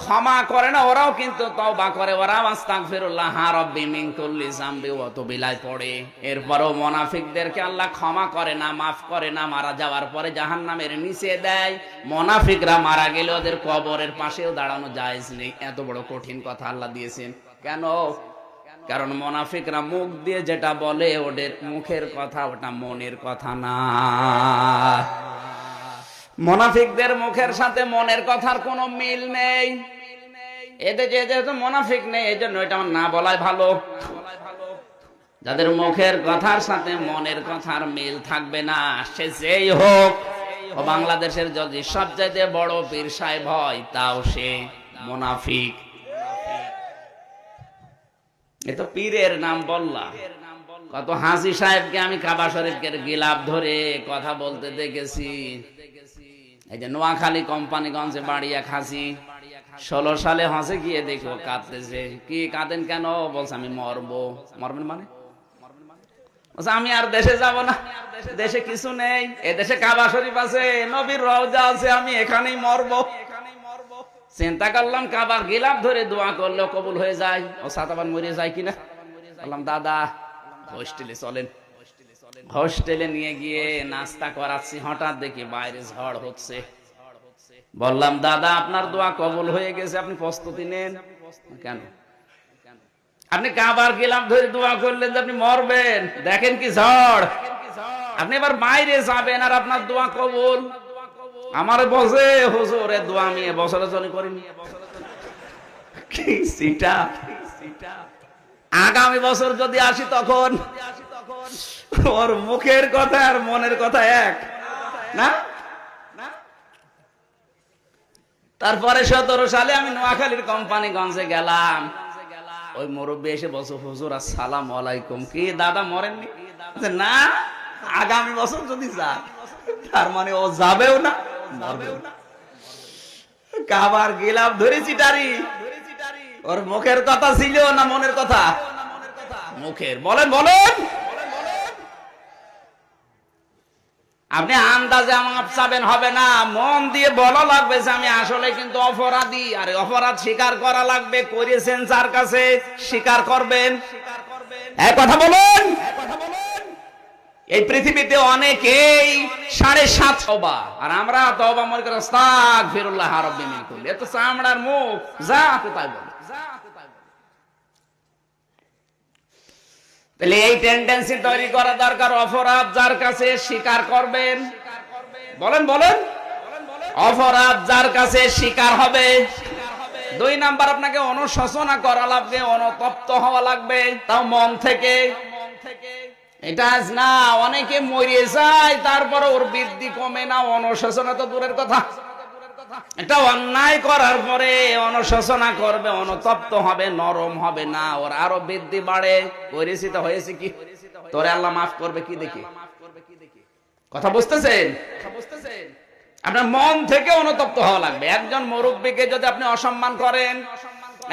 Speaker 1: ক্ষমা করে না, ওরাও কিন্তু তওবা করে, ওরাও আস্তাগফিরুল্লাহ রাব্বি মিন কুল্লি যামবি ওয়া তুব ইলাইহি পড়ে। এরপরও মুনাফিকদেরকে আল্লাহ ক্ষমা করে না, মাফ করে না, মারা যাওয়ার পরে জাহান্নামের নিচে দেয়। মুনাফিকরা মারা গেলে ওদের কবরের পাশেও দাঁড়ানো জায়েজ নেই। এত বড় কঠিন কথা আল্লাহ দিয়েছেন কেন? কারণ মুনাফিকরা মুখ দিয়ে যেটা বলে ওদের মুখের কথা, ওটা মনের কথা না। মুনাফিকদের মুখের সাথে মনের কথার কোনো মিল নেই। এদের যেহেতু মুনাফিক নেই, এই জন্য এটা না বলাই ভালো। যাদের মুখের কথার সাথে মনের কথার মিল থাকবে না, সে যেই হোক, ও বাংলাদেশের যদি সবচাইতে বড় পীর সাহেব হয়, তাও সে মুনাফিক। এ তো পীরের নাম বললাম। কত হাসি সাহেবকে আমি কাবা শরীফের গিলাফ ধরে কথা বলতে দেখেছি। এই যে নোয়াখালী কোম্পানিগঞ্জে বাড়ি এক হাসি, 16 সালে হাসে গিয়ে দেখো কাঁদতেছে। কি কাঁদেন কেন? বলছে আমি মরবো। মরবেন মানে? আমি আর দেশে যাব না, দেশে কিছু নেই, এ দেশে কাবা শরীফ আছে, নবীর রওজা আছে, আমি এখানেই মরবো। চিন্তা করলাম কাবার গিলাফ ধরে দোয়া করলে কবুল হয়ে যায়, ও সাতাবান মরে যায় কিনা। বললাম দাদা হোস্টেলে চলেন। হোস্টেলে নিয়ে গিয়ে নাস্তা করাচ্ছি, হঠাৎ দেখি বাইরে ঝড় হচ্ছে। বললাম দাদা আপনার দোয়া কবুল হয়ে গেছে, আপনি প্রস্তুতি নেন। কেন? আপনি কাবার গেলাম ধরে দোয়া করলেন যে আপনি মরবেন, দেখেন কি ঝড়, আপনি এবার বাইরে যাবেন আর আপনার দোয়া কবুল। আমার বসে হুজুর এ দোয়া আমি বছরের জন্য করিনি, কি সিটা, আগামী বছর যদি আসি তখন ওর মুখের কথা আর মনের কথা এক না। তারপরে 17 সালে আমি নোয়াখালীর কোম্পানিগঞ্জে গেলাম, ওই মুরব্বী এসে বলছে হুজুর আসসালামু আলাইকুম, কি দাদা মরেননি? না, আগামী বছর যদি যায়, তার মানে ও যাবেও না মরবেও না। কাবার গেলাম ধরেছি টারি, ওর মুখের কথা ছিল না মনের কথা? মুখের। বলেন বলেন, আপনি আন্দাজে মাপ চাবেন হবে না, মন দিয়ে বলা লাগবে যে আমি আসলে কিন্তু অপরাধী, আর অপরাধ স্বীকার করা লাগবে। করেছেন যার কাছে স্বীকার করবেন। এক কথা বলুন, এই পৃথিবীতে অনেকেই 7.5 তওবা, আর আমরা তওবা মনে করে আস্তাগফিরুল্লাহ রাব্বি মিন কুল্লি, এত চামড়ার মুখ, যা কোথায় বলে। তাহলে এই টেন্ডেন্সি তৈরি করা দরকার, অপরাধ যার কাছে স্বীকার করবেন। বলেন বলেন, অপরাধ যার কাছে স্বীকার হবে। 2 নাম্বার, আপনাকে অনুশোচনা করা লাগবে, অনুতপ্ত হওয়া লাগবে, তাও মন থেকে। এটা না, অনেকে মরিয়ে যায় তারপরে ওর বৃদ্ধি কমে না, অনুশোচনা তো দূরের কথা। এটা অন্যায় করার পরে অনুশোচনা করবে, অনুতপ্ত হবে, নরম হবে না, ওর আরো বৃদ্ধি বাড়ে। পরিচিত হয়েছে কি তোরে আল্লাহ মাফ করবে কি দেখি, কথা বুঝতেছেন? আপনার মন থেকে অনুতপ্ত হওয়া লাগবে। একজন মুরব্বীকে যদি আপনি অসম্মান করেন,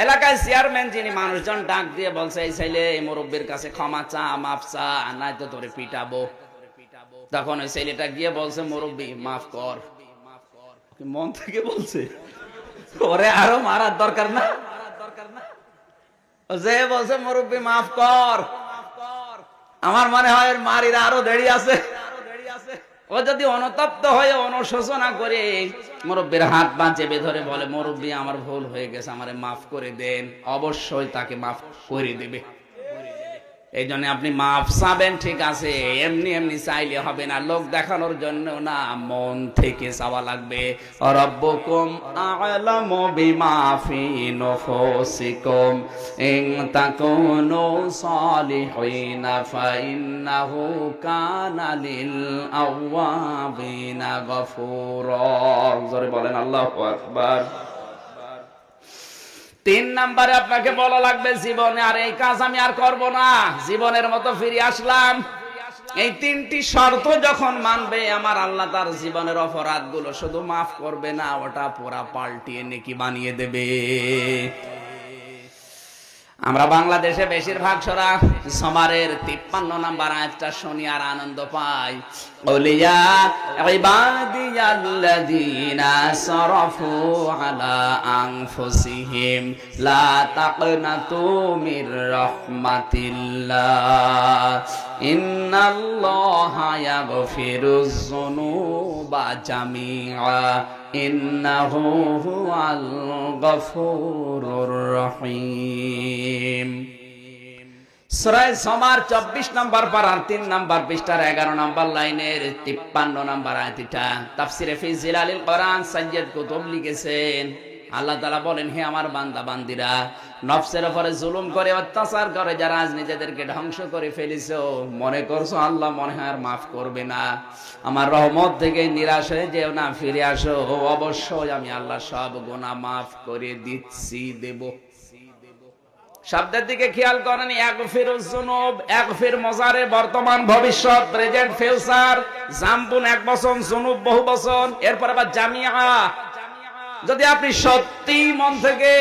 Speaker 1: এলাকায় চেয়ারম্যান যিনি, মানুষজন ডাক দিয়ে বলছে এই ছেলে এই মুরব্বীর কাছে ক্ষমা চা, মাফ চা, নাই তো তোরে পিটাবো। তখন ওই ছেলেটা গিয়ে বলছে মুরব্বী মাফ কর। মন থেকে বলছে, ওরে আরো মারার দরকার না? যে বলছে মুরব্বী মাফ কর, আমার মনে হয় মারির আরো দেরি আছে। ও যদি অনুতপ্ত হয়ে অনুশোচনা করে মুরব্বীর হাত পা চেপে ধরে বলে মুরব্বী আমার ভুল হয়ে গেছে, আমারে মাফ করে দেন, অবশ্যই তাকে মাফ করে দেবে। এই জন্য আপনি মাফ চাবেন, ঠিক আছে, এমনি এমনি চাইলে হবে না, লোক দেখানোর জন্য না, মন থেকে চাওয়া লাগবে। রব্বুকুম আ'লামু বিমা ফি নুফুসিকুম ইন তাকুনু সালিহিনা ফাইন্নাহু কানা লিল আওয়াবিনা গফুরা। জোরে বলেন আল্লাহু আকবার। 3 নাম্বারে আপনাকে বলা লাগবে জীবনে আর এই কাজ আমি আর করব না, জীবনের মতো ফিরে আসলাম। এই 3টি শর্ত যখন মানবে, আমার আল্লাহ তার জীবনের অপরাধগুলো শুধু মাফ করবে না, ওটা পুরা পাল্টিয়ে নেকি বানিয়ে দেবে। আমরা বাংলাদেশে বেশিরভাগ সরা সমারের 53 নাম্বার আয়াতটা শুনি আর আনন্দ পাই। ওলিয়া ইবাদিয়াল্লাযীনা সারাফু আলা আনফুসিহিম লা তাকনাতু মির রাহমাতিল্লাহ ইন্নাল্লাহা ইয়াগফিরুয যুনুবা জামিআ ইন্নাহু হুয়াল গফুরুর রহিম। সূরা সমার 24 নম্বর পারার 3 নম্বর পৃষ্ঠার 11 নম্বর লাইনের 53 নম্বর আয়াতটা তাফসিরে ফি জিলালিল কোরআন সাইয়্যিদ কুতুব লিখেছেন। আল্লাহ তাআলা বলেন, হে আমার বান্দা বান্দিরা, নফসের উপরে জুলুম করে অত্যাচার করে যারা আজ নিজেদেরকে ধ্বংস করে ফেলেছো, মনে করছো আল্লাহ মনে হয় আর মাফ করবে না, আমার রহমত থেকে নিরাশ হয়ে যেও না, ফিরে আসো, অবশ্যই আমি আল্লাহ সব গুনাহ মাফ করে দিচ্ছি, দেব। শব্দের দিকে খেয়াল করেন, ইয়াগফিরুয যুনুব, ইয়াগফির মজারে বর্তমান ভবিষ্যৎ প্রেজেন্ট ফিউচার, জামবুন এক বচন, যুনুব বহু বচন, এরপর আবার জামিআ। যদি আপনি সত্যি মন থেকে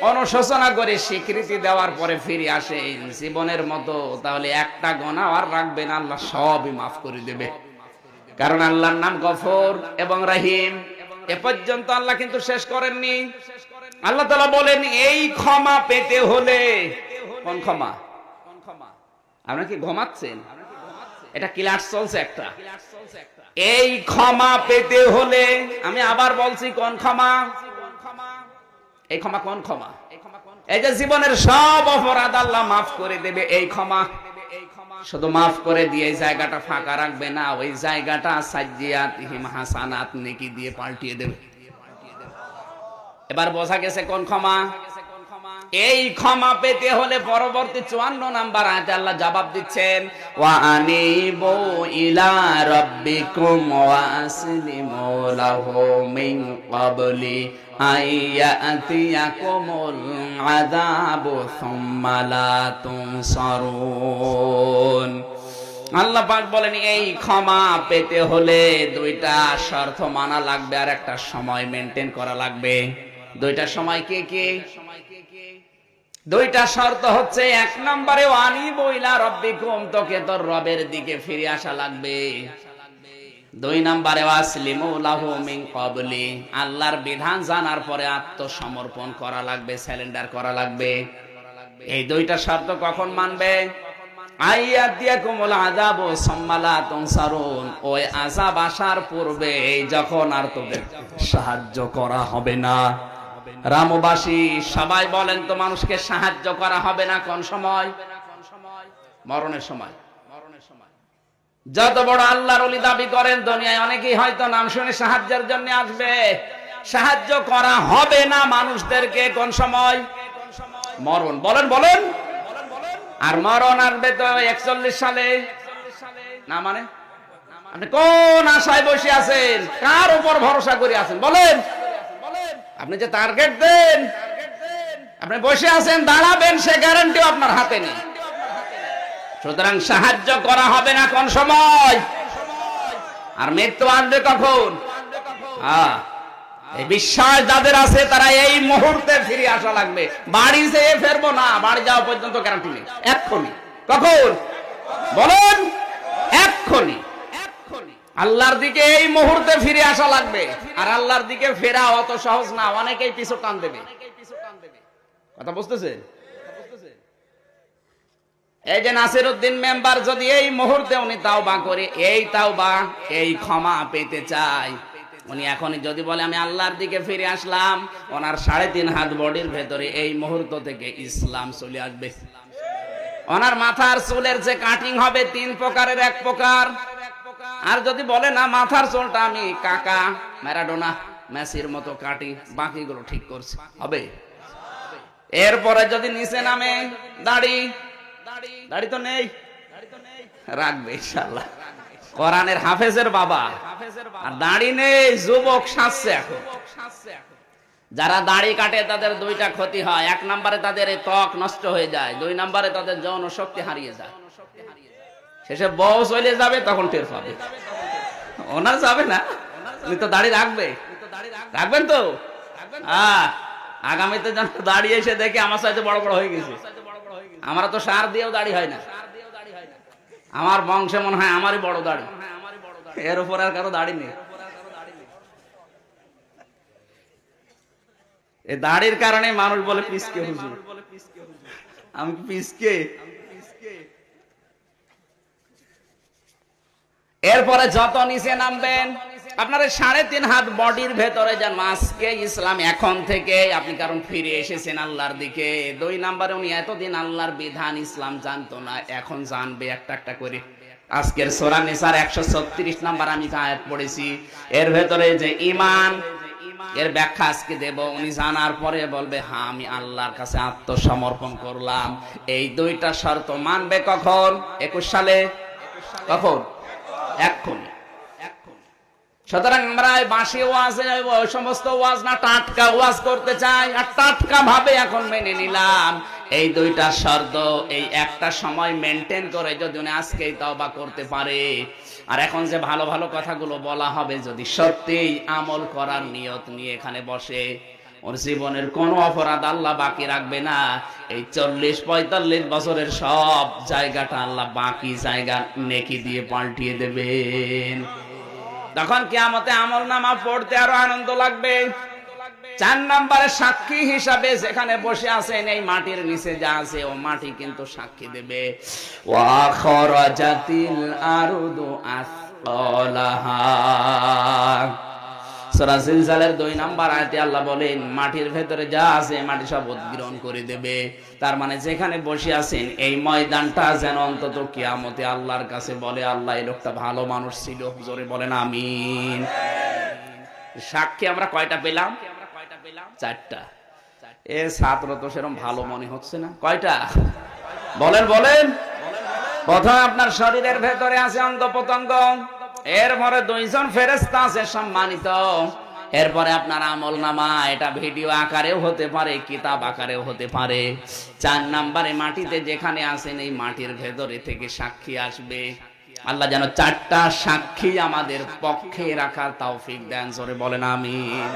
Speaker 1: অনুশোচনা করে স্বীকৃতি দেওয়ার পরে ফিরে আসেন জীবনের মতো, তাহলে একটা গুনাহ আর রাখবেন, আল্লাহ সবই মাফ করে দেবে। কারণ আল্লাহর নাম গফুর এবং রহিম। এ পর্যন্ত আল্লাহ কিন্তু শেষ করেননি। আল্লাহ তাআলা বলেন, এই ক্ষমা পেতে হলে, কোন ক্ষমা? আপনারা কি ঘুমাচ্ছেন? এটা ক্লাস চলছে একটা, এই ক্ষমা পেতে হলে, আমি আবার বলছি কোন ক্ষমা? এই ক্ষমা কোন ক্ষমা? এই যে জীবনের সব অপরাধ আল্লাহ মাফ করে দেবে, এই ক্ষমা। শুধু মাফ করে দিয়ে এই জায়গাটা ফাঁকা রাখবে না, ওই জায়গাটা সাজ্জিয়াতিহিম হাসানাত নেকি দিয়ে পাল্টিয়ে দেবে। এবার বোঝা গেছে কোন ক্ষমা। এই ক্ষমা পেতে হলে পরবর্তী 54 নাম্বার আয়াতে আল্লাহ জবাব দিচ্ছেন, ওয়া আনিবু ইলা রাব্বিকুম ওয়া আসলিমু লাহু মিন ক্বাবলি আইয়াতিয়াকুমুল আযাবু সুম্মা লা তুনসারুন। আল্লাহ পাক বলেন এই ক্ষমা পেতে হলে দুইটা শর্ত মানা লাগবে আর একটা সময় মেনটেন করা লাগবে। দুইটা সময় কে কে? দুইটা শর্ত হচ্ছে, এক নম্বরে আনিবু ইলা রাব্বিকুম, তোকে তোর রবের দিকে ফিরে আসা লাগবে। দুই নম্বরে আসলিমু লাহু মিন ক্বাবলি, আল্লাহর বিধান জানার পরে আত্মসমর্পণ করা লাগবে, সারেন্ডার করা লাগবে। এই দুইটা শর্ত কখন মানবে? আইয়াতিয়াকুমুল আযাবু সুম্মা লা তুনসারুন, ওই আযাব আসার পূর্বে যখন আর তোদের সাহায্য করা হবে না। রামবাসী সবাই বলেন তো, মানুষকে সাহায্য করা হবে না কোন সময়? মরণের সময়। যত বড় আল্লাহর ওলি দাবি করেন দুনিয়ায়, অনেকেই হয়তো নাম শুনে সাহায্যের জন্য আসবে, সাহায্য করা হবে না মানুষদেরকে কোন সময়? মরণ। বলেন বলেন। আর মরণ আসবে তো 41 সালে না। মানে আপনি কোন আশায় বসে আছেন? কার উপর ভরসা করে আছেন? বলেন। আপনি যে টার্গেট দেন, আপনি বসে আছেন, দাঁড়াবেন, সে গ্যারান্টি আপনার হাতে নেই। সুতরাং সাহায্য করা হবে না কোন সময়? আর মৃত্যু আসবে কখন? এই বিশ্বাস যাদের আছে তারা এই মুহূর্তে ফিরে আসা লাগবে। বাড়ি যেয়ে ফেরবো না, বাড়ি যাওয়া পর্যন্ত গ্যারান্টি নেই। এক্ষুনি। কখন? বলেন। এক্ষুনি। আল্লাহর দিকে এই মুহূর্তে ফিরে আসা লাগবে। আর আল্লাহর দিকে ফেরা অত সহজ না, অনেকেই পিছু টান দেবে। কথা বুঝতেছে? এই যে নাসিরউদ্দিন মেম্বার যদি এই মুহূর্তে উনি তাওবা করে, এই তাওবা, এই ক্ষমা পেতে চায়, উনি এখনই যদি বলে আমি আল্লাহর দিকে ফিরে আসলাম, ওনার 3.5 হাত বডির ভেতরে এই মুহূর্ত থেকে ইসলাম চলে আসবে। ওনার মাথার চুলের যে কাটিং হবে 3 প্রকারের, এক প্রকার। আর যদি বলে না মাথার চুলটা আমি কাকা ম্যারাডোনা মেসির মতো কাটি, বাকিগুলো ঠিক করছে, হবে। এরপরে যদি নিচে নামে দাড়ি, দাড়ি তো নেই, রাখবে ইনশাআল্লাহ। কোরআনের হাফেজের বাবা, আর দাড়ি নেই, যুবক সাজছে এখন। যারা দাড়ি কাটে তাদের দুইটা ক্ষতি হয়। এক নম্বরে তাদের এই ত্বক নষ্ট হয়ে যায়, 2 নম্বরে তাদের যৌন শক্তি হারিয়ে যায়। শেষে বউ চলে যাবে, তখন টের পাবে। ওনার যাবে না, উনি তো দাড়ি রাখবে। রাখবেন তো? আগামীতে যেন দাড়ি এসে দেখে আমার সাথে বড় বড় হয়ে গেছে। আমরা তো সার দিয়েও দাড়ি হয় না। আমার বংশে মনে হয় আমারই বড় দাড়ি, এর উপর আর কারো দাড়ি নেই। এই দাড়ির কারণে মানুষ বলে পিসকে হুজুর। আমি পিসকে। এরপরে যত নিচে নামবেন, আপনার 3.5 হাত বডির ভেতরে যেন আজকে ইসলাম এখন থেকে আপনি কারণ ফিরে এসেছেন আল্লাহর দিকে। 2 নম্বরে উনি এতদিন আল্লাহর বিধান ইসলাম জানতো না, এখন জানবে একটা একটা করে। আজকের সূরা নিসার 136 নাম্বার আমি আয়াত পড়েছি, এর ভেতরে যে ঈমান, এর ব্যাখ্যা আজকে দেব। উনি জানার পরে বলবে হ্যাঁ আমি আল্লাহর কাছে আত্মসমর্পণ করলাম। এই 2টা শর্ত মানবে কখন? 21 সালে। কখন? এক্ষুনি। সুতরাং আমরা বাঁশি ওয়াজ, ওই সমস্ত ওয়াজ না, টাটকা ওয়াজ করতে চাই, আর টাটকা ভাবে এখন মেনে নিলাম। এই 2টা শর্ত, এই একটা সময় মেনটেন করে যদি উনি আজকেই তওবা করতে পারে, আর এখন যে ভালো ভালো কথাগুলো বলা হবে, যদি সত্যিই আমল করার নিয়ত নিয়ে এখানে বসে, ওর জীবনের কোনো অপরাধ আল্লাহ বাকি রাখবে না। এই 40-45 বছরের সব জায়গাটা আল্লাহ বাকি জায়গা নেকি দিয়ে পাল্টিয়ে দেবেন। তখন কিয়ামতে আমলনামা পড়তে আরো আনন্দ লাগবে। 4 নম্বরে সাক্ষী হিসাবে যেখানে বসে আছেন, এই মাটির নিচে যা আছে ও মাটি কিন্তু সাক্ষী দেবে। ওয়া খরাজাতিল আরদু মিসকালাহা। সূরা জিলজালের 2 নম্বর আয়াতে আল্লাহ বলেন মাটির ভেতরে যা আছে মাটি সব উদ্গীরণ করে দেবে। তার মানে যেখানে বসে আছেন এই ময়দানটা যেন অন্তত কিয়ামতে আল্লাহর কাছে বলে আল্লাহ এই লোকটা ভালো মানুষ ছিল। জোরে বলেন আমিন। সাক্ষী আমরা কয়টা পেলাম? 4টা। এ ছাত্র তো সেরকম ভালো মনে হচ্ছে না। কয়টা বলেন বলেন? প্রথম আপনার শরীরের ভেতরে আছে অঙ্গ প্রত্যঙ্গ, এরপরে 2 জন ফেরেশতা আছে সম্মানিত, এরপরে আপনার আমলনামা, এটা ভিডিও আকারেও হতে পারে, কিতাব আকারেও হতে পারে। 4 নম্বরে মাটিতে যেখানে আছেন এই মাটির ভেতরে থেকে সাক্ষী আসবে। আল্লাহ যেন 4টা সাক্ষী আমাদের পক্ষে রাখার তৌফিক দেন। জোরে বলেন আমিন।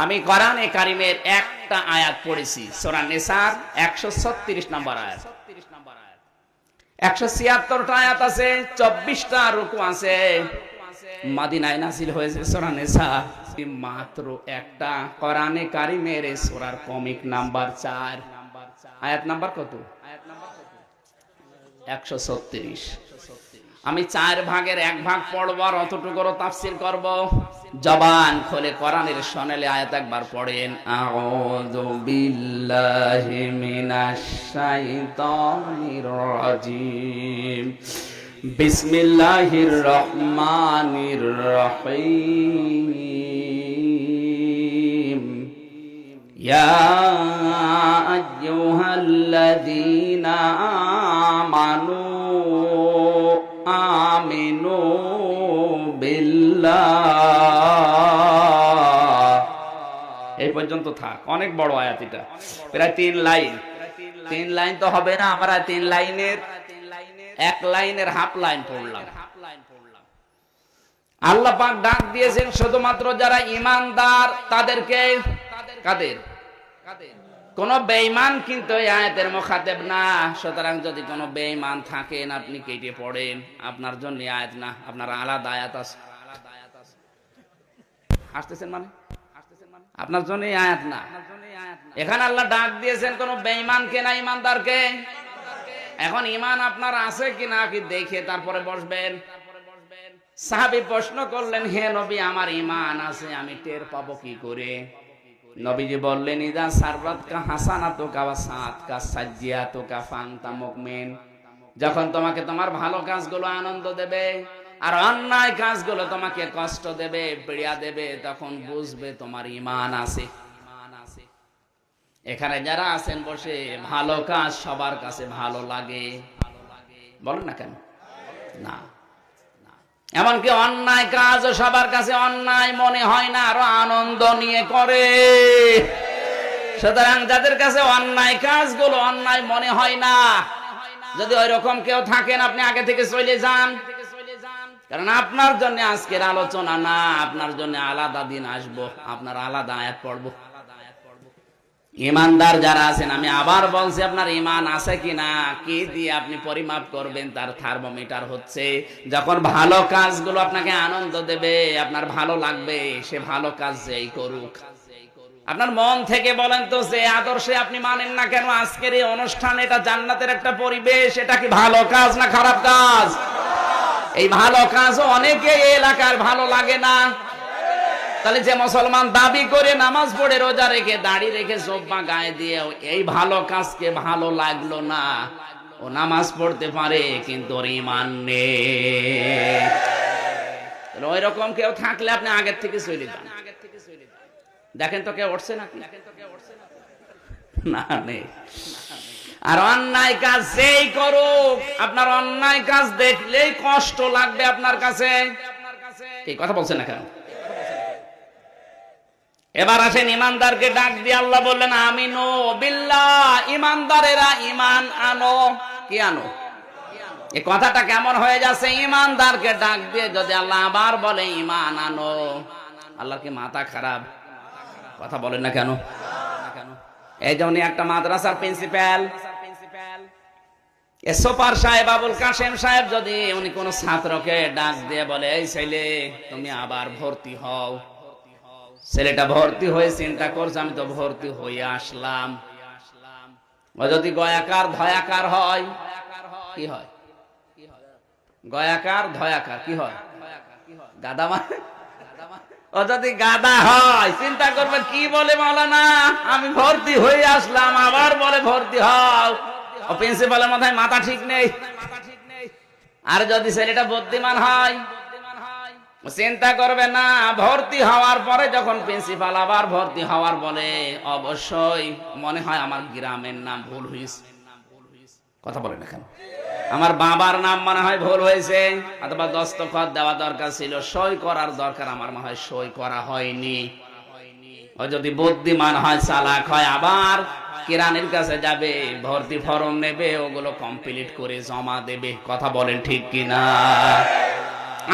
Speaker 1: আমি কোরআনে কারিমের একটা আয়াত পড়েছি, সূরা নিসার 136 নম্বর আয়াত। 176টা আয়াত আছে, 24টা রুকু আছে। মদিনায় নাযিল হয়েছে সূরা নিসা, মাত্র একটা কোরআনে কারিমের এই সূরার কমিক নাম্বার 4। আয়াত নাম্বার কত? 136। আমি 4 ভাগের 1 ভাগ পড়ব আর অতটুকুর তাফসীর করব। জবান খুলে কোরআনের শোনালে আয়াত একবার পড়েন। আউযু বিল্লাহি মিনাশ শাইতানির রাজিম। বিসমিল্লাহির রহমানির রহিম। ইয়া আইয়ুহাল্লাযীনা আমানু আমিনু বিল্লাহ। এই পর্যন্ত থাক, অনেক বড় আয়াত এটা, প্রায় 3 লাইন। 3 লাইন তো হবে না, আমরা 3 লাইনের 1 লাইনের হাফ লাইন পড়লাম। আল্লাহ পাক ডাক দিয়েছেন শুধুমাত্র যারা ঈমানদার তাদেরকে। কাদের? কোন বেঈমান কিন্তু এই আয়াতের মুখাতেব না। সুতরাং যদি কোন বেঈমান থাকেন আপনি কেটে পড়েন, আপনার জন্য আয়াত না, আপনার আলাদা আয়াত আছে। আসতেছেন মানে আপনার জন্য আয়াত না। এখানে আল্লাহ ডাক দিয়েছেন কোন বেঈমানকে না ঈমানদারকে। এখন ঈমান আপনার আছে কিনা কি দেখে তারপরে বসবেন। সাহাবী প্রশ্ন করলেন, হে নবী আমার ঈমান আছে, আমি টের পাবো কি করে? নবীজি বললেন, ইদা সাররাতকা হাসানাতুকা ওয়া সাআতকা সাজ্জিয়াতুকা ফানতা মুমিন। যখন তোমাকে তোমার ভালো কাজগুলো আনন্দ দেবে আর অন্যায় কাজগুলো তোমাকে কষ্ট দেবে, পীড়া দেবে, তখন বুঝবে তোমার ঈমান আছে। এখানে যারা আছেন বসে, ভালো কাজ সবার কাছে ভালো লাগে, বলেন না কেন? না, এমনকি অন্যায় কাজ সবার কাছে অন্যায় মনে হয় না, আরো আনন্দ নিয়ে করে। সুতরাং যাদের কাছে অন্যায় কাজগুলো অন্যায় মনে হয় না, যদি ওই রকম কেউ থাকেন আপনি আগে থেকে চলে যান। কারণ আপনার জন্য আজকের আলোচনা না, আপনার জন্য আলাদা দিন আসবো, আপনার আলাদা আয়াত পড়বো। ঈমানদার যারা আছেন, আমি আবার বলছি, আপনার ঈমান আছে কিনা কি দিয়ে আপনি পরিমাপ করবেন? তার থার্মোমিটার হচ্ছে যখন ভালো কাজগুলো আপনাকে আনন্দ দেবে, আপনার ভালো লাগবে, সে ভালো কাজ যেই করুক। আপনার মন থেকে বলেন তো, যে আদর্শে আপনি মানেন না কেন আজকের এই অনুষ্ঠান, এটা জান্নাতের একটা পরিবেশ, এটা কি ভালো কাজ না খারাপ কাজ? এই ভালো কাজও অনেকে এই এলাকার ভালো লাগে না। তাহলে যে মুসলমান দাবি করে নামাজ পড়ে, রোজা রেখে, দাড়ি রেখে, জুব্বা গায়ে দিয়ে এই ভালো কাজকে ভালো লাগলো না, ও নামাজ পড়তে পারে কিন্তু ওর ঈমান নেই। ওই রকম কেউ থাকলে আপনি আগের থেকে চলে যান। দেখেন তো কেউ উঠছে নাকি? না, নেই। আর অন্যায় কাজ যেই করুক, আপনার অন্যায় কাজ দেখলেই কষ্ট লাগবে আপনার কাছে। এই কথা বলছেন না কেন? এবার আসেন ঈমানদারকে ডাক দিয়ে আল্লাহ বললেন, আমিনু বিল্লাহ। ঈমানদারেরা ঈমান আনো। কি আনো? এই কথাটা কেমন হয়ে যাচ্ছে? ঈমানদারকে ডাক দিয়ে যদি আল্লাহ আবার বলে ঈমান আনো, আল্লাহর কি মাথা খারাপ? কথা বলেন না কেন? এই জন্য একটা মাদ্রাসার প্রিন্সিপাল সুপার সাহেব আবুল কাশেম সাহেব যদি উনি কোন ছাত্রকে ডাক দিয়ে বলে, এই ছেলে তুমি আবার ভর্তি হও, ছেলেটা ভর্তি হয়ে চিন্তা করছে আমি তো ভর্তি হয়ে আসলাম, ও যদি গয়াকার ধয়াকার হয়, কি হয়? গয়াকার ধয়াকার কি হয়? গাদা মানে ও যদি গাদা হয় চিন্তা করবে কি বলে মাওলানা, আমি ভর্তি হয়ে আসলাম আবার বলে ভর্তি হও। ও প্রিন্সিপালের মাথায় মাথা ঠিক নেই। আর যদি ছেলেটা বুদ্ধিমান হয় চিন্তা করবে না, ভর্তি হওয়ার পরে যখন প্রিন্সিপাল আবার ভর্তি হওয়ার বলে অবশ্যই মনে হয় আমার গ্রামের নাম ভুল হয়েছে। কথা বলে না কেন? আমার বাবার নাম মনে হয় ভুল হয়েছে, অথবা দস্তখত দেওয়া দরকার ছিল, সই করার দরকার, আমার মনে হয় সই করা হয়নি। ও যদি বুদ্ধিমান হয়, চালাক হয়, আবার কেরানির কাছে যাবে, ভর্তি ফর্ম নেবে, ওগুলো কমপ্লিট করে জমা দেবে। কথা বলেন ঠিক কিনা?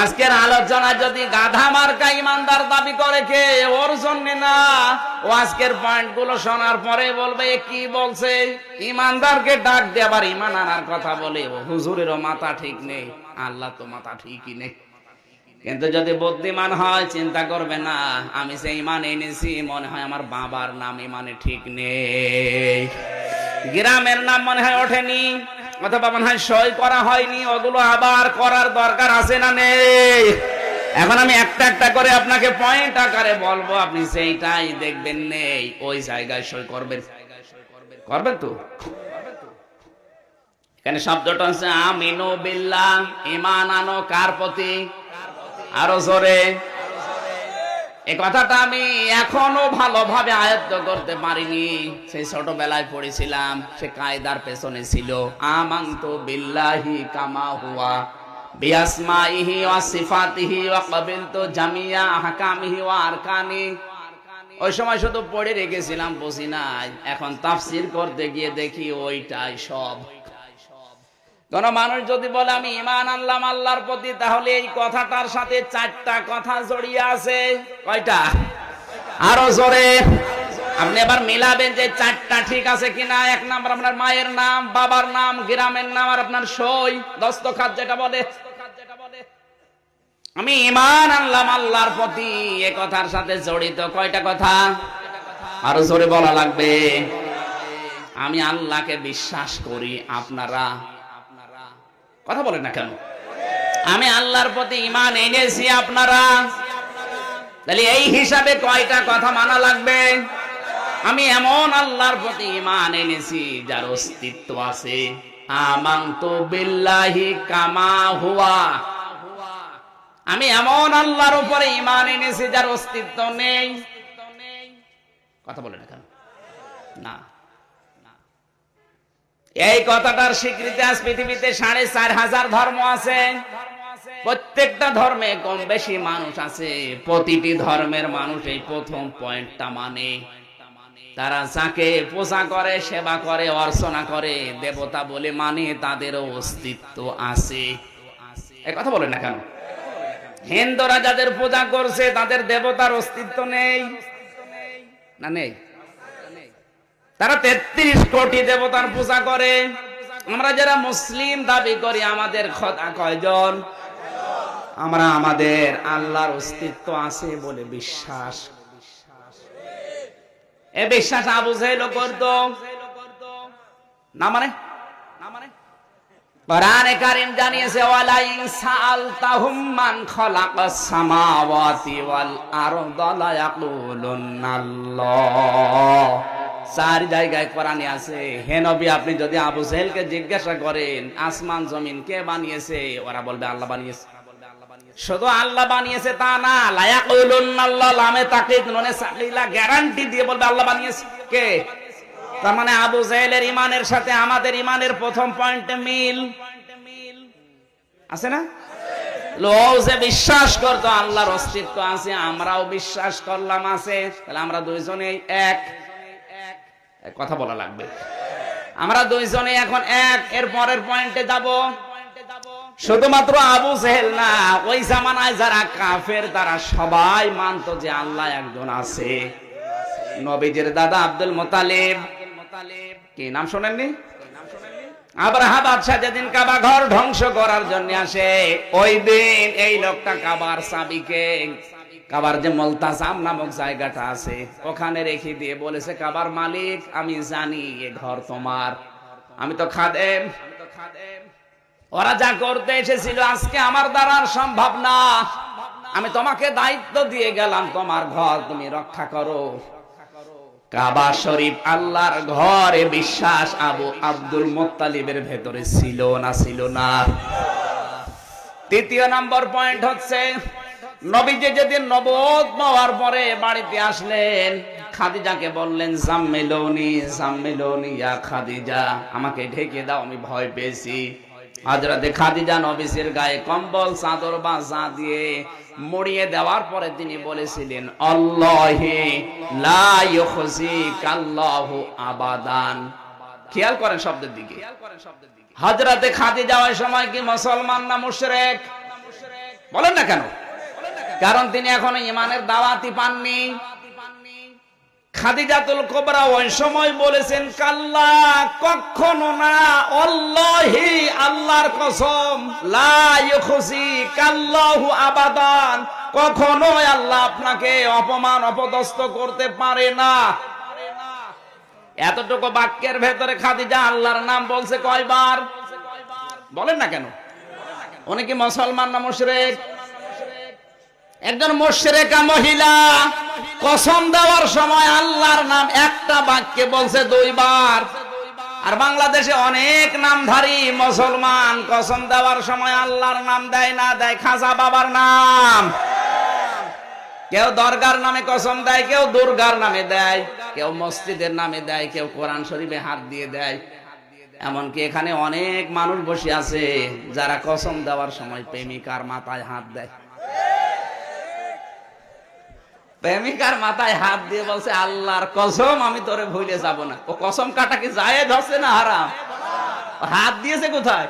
Speaker 1: আজকের আলোচনা যদি গাধা মার্কা ইমানদার দাবি করে, কে? ওর জন্য না, ও আজকের পয়েন্ট গুলো শোনার পরে বলবে কি বলছে। ইমানদারকে ডাক দিয়ে আবার ইমান আনার কথা বলে, ও হুজুরেরও মাথা ঠিক নেই, আল্লাহ তো মাথা ঠিকই নেই। কিন্তু যদি বুদ্ধিমান হয় চিন্তা করবে না, আমি সে ইমান এনেছি, মনে হয় আমার বাবার নাম ইমানে ঠিক নেই, গ্রামের নাম মনে হয় ওঠেনি, অথবা মনে হয় সই করা হয়নি, ওগুলো আবার করার দরকার আছে না নেই? এখন আমি একটা একটা করে আপনাকে পয়েন্ট আকারে বলবো, আপনি সেইটাই দেখবেন, নেই ওই জায়গায় সই করবেন। করবেন তো? এখানে শব্দটা হচ্ছে আমিনু বিল্লাহ, ঈমান আনো কার প্রতি? আরো জোরে। এই কথাটা আমি এখনো ভালোভাবে আয়ত্ত করতে পারিনি, সেই ছোটবেলায় পড়েছিলাম, সে কায়দার পেছনে ছিল। আমানতু বিল্লাহি কামা হুয়া বিআসমাইহি ওয়া সিফাতিহি ওয়া ক্বাবিলতু জামিয়া আহকামিহি ওয়া আরকানি। ওই সময় শুধু পড়ে রেখেছিলাম, বুঝি নাই। এখন তাফসীর করতে গিয়ে দেখি ওইটাই সব। কোন মানুষ যদি বলে আমি ঈমান আনলাম আল্লাহর প্রতি, তাহলে এই কথাটার সাথে চারটা কথা জড়িয়ে আছে। কয়টা? আরো জোরে। আপনি এবার মিলাবেন যে চারটা ঠিক আছে কিনা। এক নাম্বার আপনার মায়ের নাম, বাবার নাম, গ্রামের নাম, আর আপনার সই দস্তখত যেটা বলে। আমি ঈমান আনলাম আল্লাহর প্রতি, এ কথার সাথে জড়িত কয়টা কথা? আরো জোরে বলা লাগবে। আমি আল্লাহকে বিশ্বাস করি, আপনারা কথা বলেন না কেন? আমি আল্লাহর প্রতি ঈমান এনেছি, আপনারা। তাহলে এই হিসাবে কয়টা কথা মানা লাগবে? আমি এমন আল্লাহর প্রতি ঈমান এনেছি যার অস্তিত্ব আছে। আমানতু বিল্লাহি কামা হুয়া। আমি এমন আল্লাহর উপরে ঈমান এনেছি যার অস্তিত্ব নেই। কথা বলেন না কেন? না, এই কথাটার স্বীকৃতি আজ পৃথিবীতে 4,500 ধর্ম আছে। প্রত্যেকটা ধর্মে কম বেশি মানুষ আছে। প্রতিটি ধর্মের মানুষ এই প্রথম পয়েন্টটা মানে। তারা যাকে পূজা করে, সেবা করে, অর্চনা করে, দেবতা বলে মানে, তাদেরও অস্তিত্ব আছে। এই কথা বলেন না কেন? হিন্দুরা যাদের পূজা করছে তাদের দেবতার অস্তিত্ব নেই না? নেই। তারা 33 কোটি দেবতার পূজা করে। আমরা যারা মুসলিম দাবি করি, আমাদের খোদা কয়জন? আমরা আমাদের আল্লাহর অস্তিত্ব আছে বলে বিশ্বাস। এ বিশ্বাস আবু জাহেল করতো না? মানে কোরআনে কারীম জানিয়েছে, ওয়ালা ইন সাআলতাহুম মান খালাকাস সামাওয়াতি ওয়াল আরদা লা ইয়াকুলুনাল্লাহ। 4 জায়গায় কোরআনে আছে, হে নবী আপনি যদি আবু জাহেলকে জিজ্ঞাসা করেন আসমান জমিন কে বানিয়েছে, ওরা বলবে আল্লাহ বানিয়েছে। শুধু আল্লাহ বানিয়েছে তা না, লা ইয়াকুলুনাল্লাহ, লামে তাকিদ নুনে সাকিলা, গ্যারান্টি দিয়ে বলবে আল্লাহ বানিয়েছে। কে? তার মানে আবু জাহেলের ঈমানের সাথে আমাদের ঈমানের প্রথম পয়েন্টে মিল আছে না? লোক যে বিশ্বাস করতো আল্লাহর অস্তিত্ব আছে, আমরাও বিশ্বাস করলাম আছে, তাহলে আমরা দুইজনেই এক। কথা বলা লাগবে। আমরা দুইজনে এখন এক। এর পরের পয়েন্টে যাব। শুধুমাত্র আবু জাহেল না, ওই জামানায় যারা কাফের তারা সবাই মানতো যে আল্লাহ একজন আছে। নবীজির দাদা আব্দুল মুত্তালিব, কি নাম শোনেননি? আব্রাহা বাদশা যেদিন কাবা ঘর ধ্বংস করার জন্য আসে, ওই দিন এই লোকটা কাবার চাবিকে, কাবার যে মুলতাজাম নামক জায়গাটা আছে ওখানে রেখে দিয়ে বলেছে, কাবার মালিক আমি জানি এ ঘর তোমার, আমি তো খাদেম, ওরা যা করতে এসেছিল আজকে আমার দ্বারা আর সম্ভব না। আমি তোমাকে দায়িত্ব দিয়ে গেলাম, তোমার ঘর তুমি রক্ষা করো। কাবা শরীফ আল্লাহর ঘরে বিশ্বাস আবু আব্দুল মুত্তালিবের ভেতরে ছিল না ছিল না? তৃতীয় নম্বর পয়েন্ট হচ্ছে, নবীজি যেদিন নবুয়ত পাওয়ার পরে বাড়িতে আসলেন, খাদিজাকে বললেন জাম্মিলুনি জাম্মিলুনি ইয়া খাদিজা, আমাকে ঢেকে দাও, আমি ভয় পেয়েছি। হযরতে খাদিজা নবীর গায়ে কম্বল চাদর বা যা দিয়ে মুড়িয়ে দেওয়ার পরে তিনি বলেছিলেন আল্লাহি লা ইউখজিকাল্লাহু আবাদান। খেয়াল করেন শব্দের দিকে। হযরতে খাদিজা ওই সময় কি মুসলমান না মুশরিক? বলেন না কেন? কারণ তিনি এখনো ঈমানের দাওয়াতই পাননি। খাদিজাতুল কুবরা ওই সময় বলেছেন কাল্লা, কখনো না, আল্লাহি আল্লাহর কসম, লা ইউখজিকাল্লাহু আবাদান, কখনোই আল্লাহ আপনাকে অপমান অপদস্থ করতে পারে না। এতটুকু বাক্যের ভেতরে খাদিজা আল্লাহর নাম বলছে কয়বার? বলেন না কেন? উনি কি মুসলমান না মুশরিক? একজন মুশরিকা মহিলা কসম দেওয়ার সময় আল্লাহর নাম একটা বাক্যে বলছে 2 বার। আর বাংলাদেশে অনেক নামধারী মুসলমান কসম দেওয়ার সময় আল্লাহর নাম দেয় না, দেয় খাজা বাবার নাম। কেউ দরগার নামে কসম দেয়, কেউ দুর্গার নামে দেয়, কেউ মসজিদের নামে দেয়, কেউ কোরআন শরীফে হাত দিয়ে দেয়। এমনকি এখানে অনেক মানুষ বসে আছে যারা কসম দেওয়ার সময় প্রেমিকার মাথায় হাত দেয়। প্রেমিকার মাথায় হাত দিয়ে বলছে আল্লাহর কসম আমি তোরে ভুলে যাব না। ও কসম কাটা কি জায়েজ হচ্ছে না হারাম? হাত দিয়েছে কোথায়?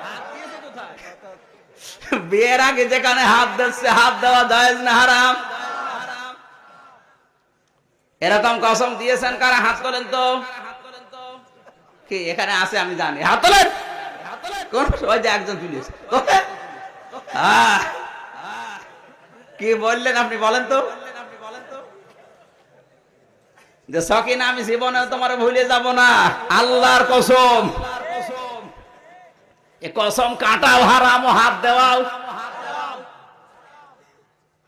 Speaker 1: বিয়ের আগে যেখানে হাত দিচ্ছে, হাত দেওয়া জায়েজ না হারাম? এরকম কসম দিয়েছেন কারা? হাত তোলেন তো। কি এখানে আছে আমি জানি, হাত তোলেন। কোন ওই যে একজন তুলেছে। কি বললেন আপনি বলেন তো? যে সকিনা আমি জীবনে তোমার ভুলে যাব না, আল্লাহর কসম। এ কসম কাটাও হারাম, হাত দেওয়াও।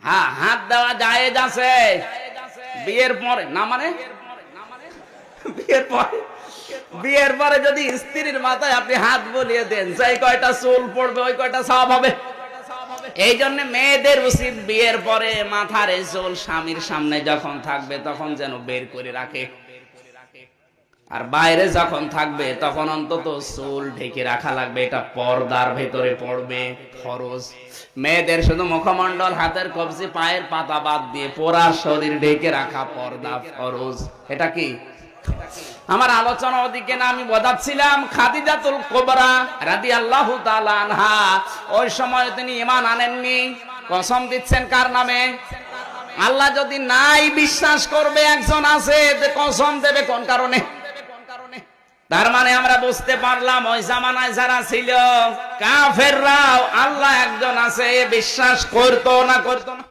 Speaker 1: হ্যাঁ, হাত দেওয়া জায়েজ আছে বিয়ের পরে না, মানে বিয়ের পরে যদি স্ত্রীর মাথায় আপনি হাত বুলিয়ে দেন, সেই কয়টা চুল পড়বে ওই কয়টা সওয়াব হবে। এই জন্য মেয়েদের উচিত বিয়ের পরে মাথার এই চুল স্বামীর সামনে যখন থাকবে তখন যেন বের করে রাখে, আর বাইরে যখন থাকবে তখন অন্তত চুল ঢেকে রাখা লাগবে। এটা পর্দার ভেতরে পড়বে, ফরজ। মেয়েদের শুধু মুখমণ্ডল, হাতের কবজি, পায়ের পাতা বাদ দিয়ে পুরা শরীর ঢেকে রাখা পর্দা, ফরজ। এটা কি? আমার আলোচনা ওদিকে না, আমি বোঝাচ্ছিলাম খাদিজাতুল কুবরা রাদিয়াল্লাহু তাআলা আনহা ওই সময় তিনি ঈমান আনেননি। কসম দিচ্ছেন কার নামে? আল্লাহ যদি নাই বিশ্বাস করবে একজন আছে, কসম দেবে কোন কারণে? তার মানে আমরা বুঝতে পারলাম ওই জামানায় যারা ছিল কাফেররাও আল্লাহ একজন আছে বিশ্বাস করতো না করতো না?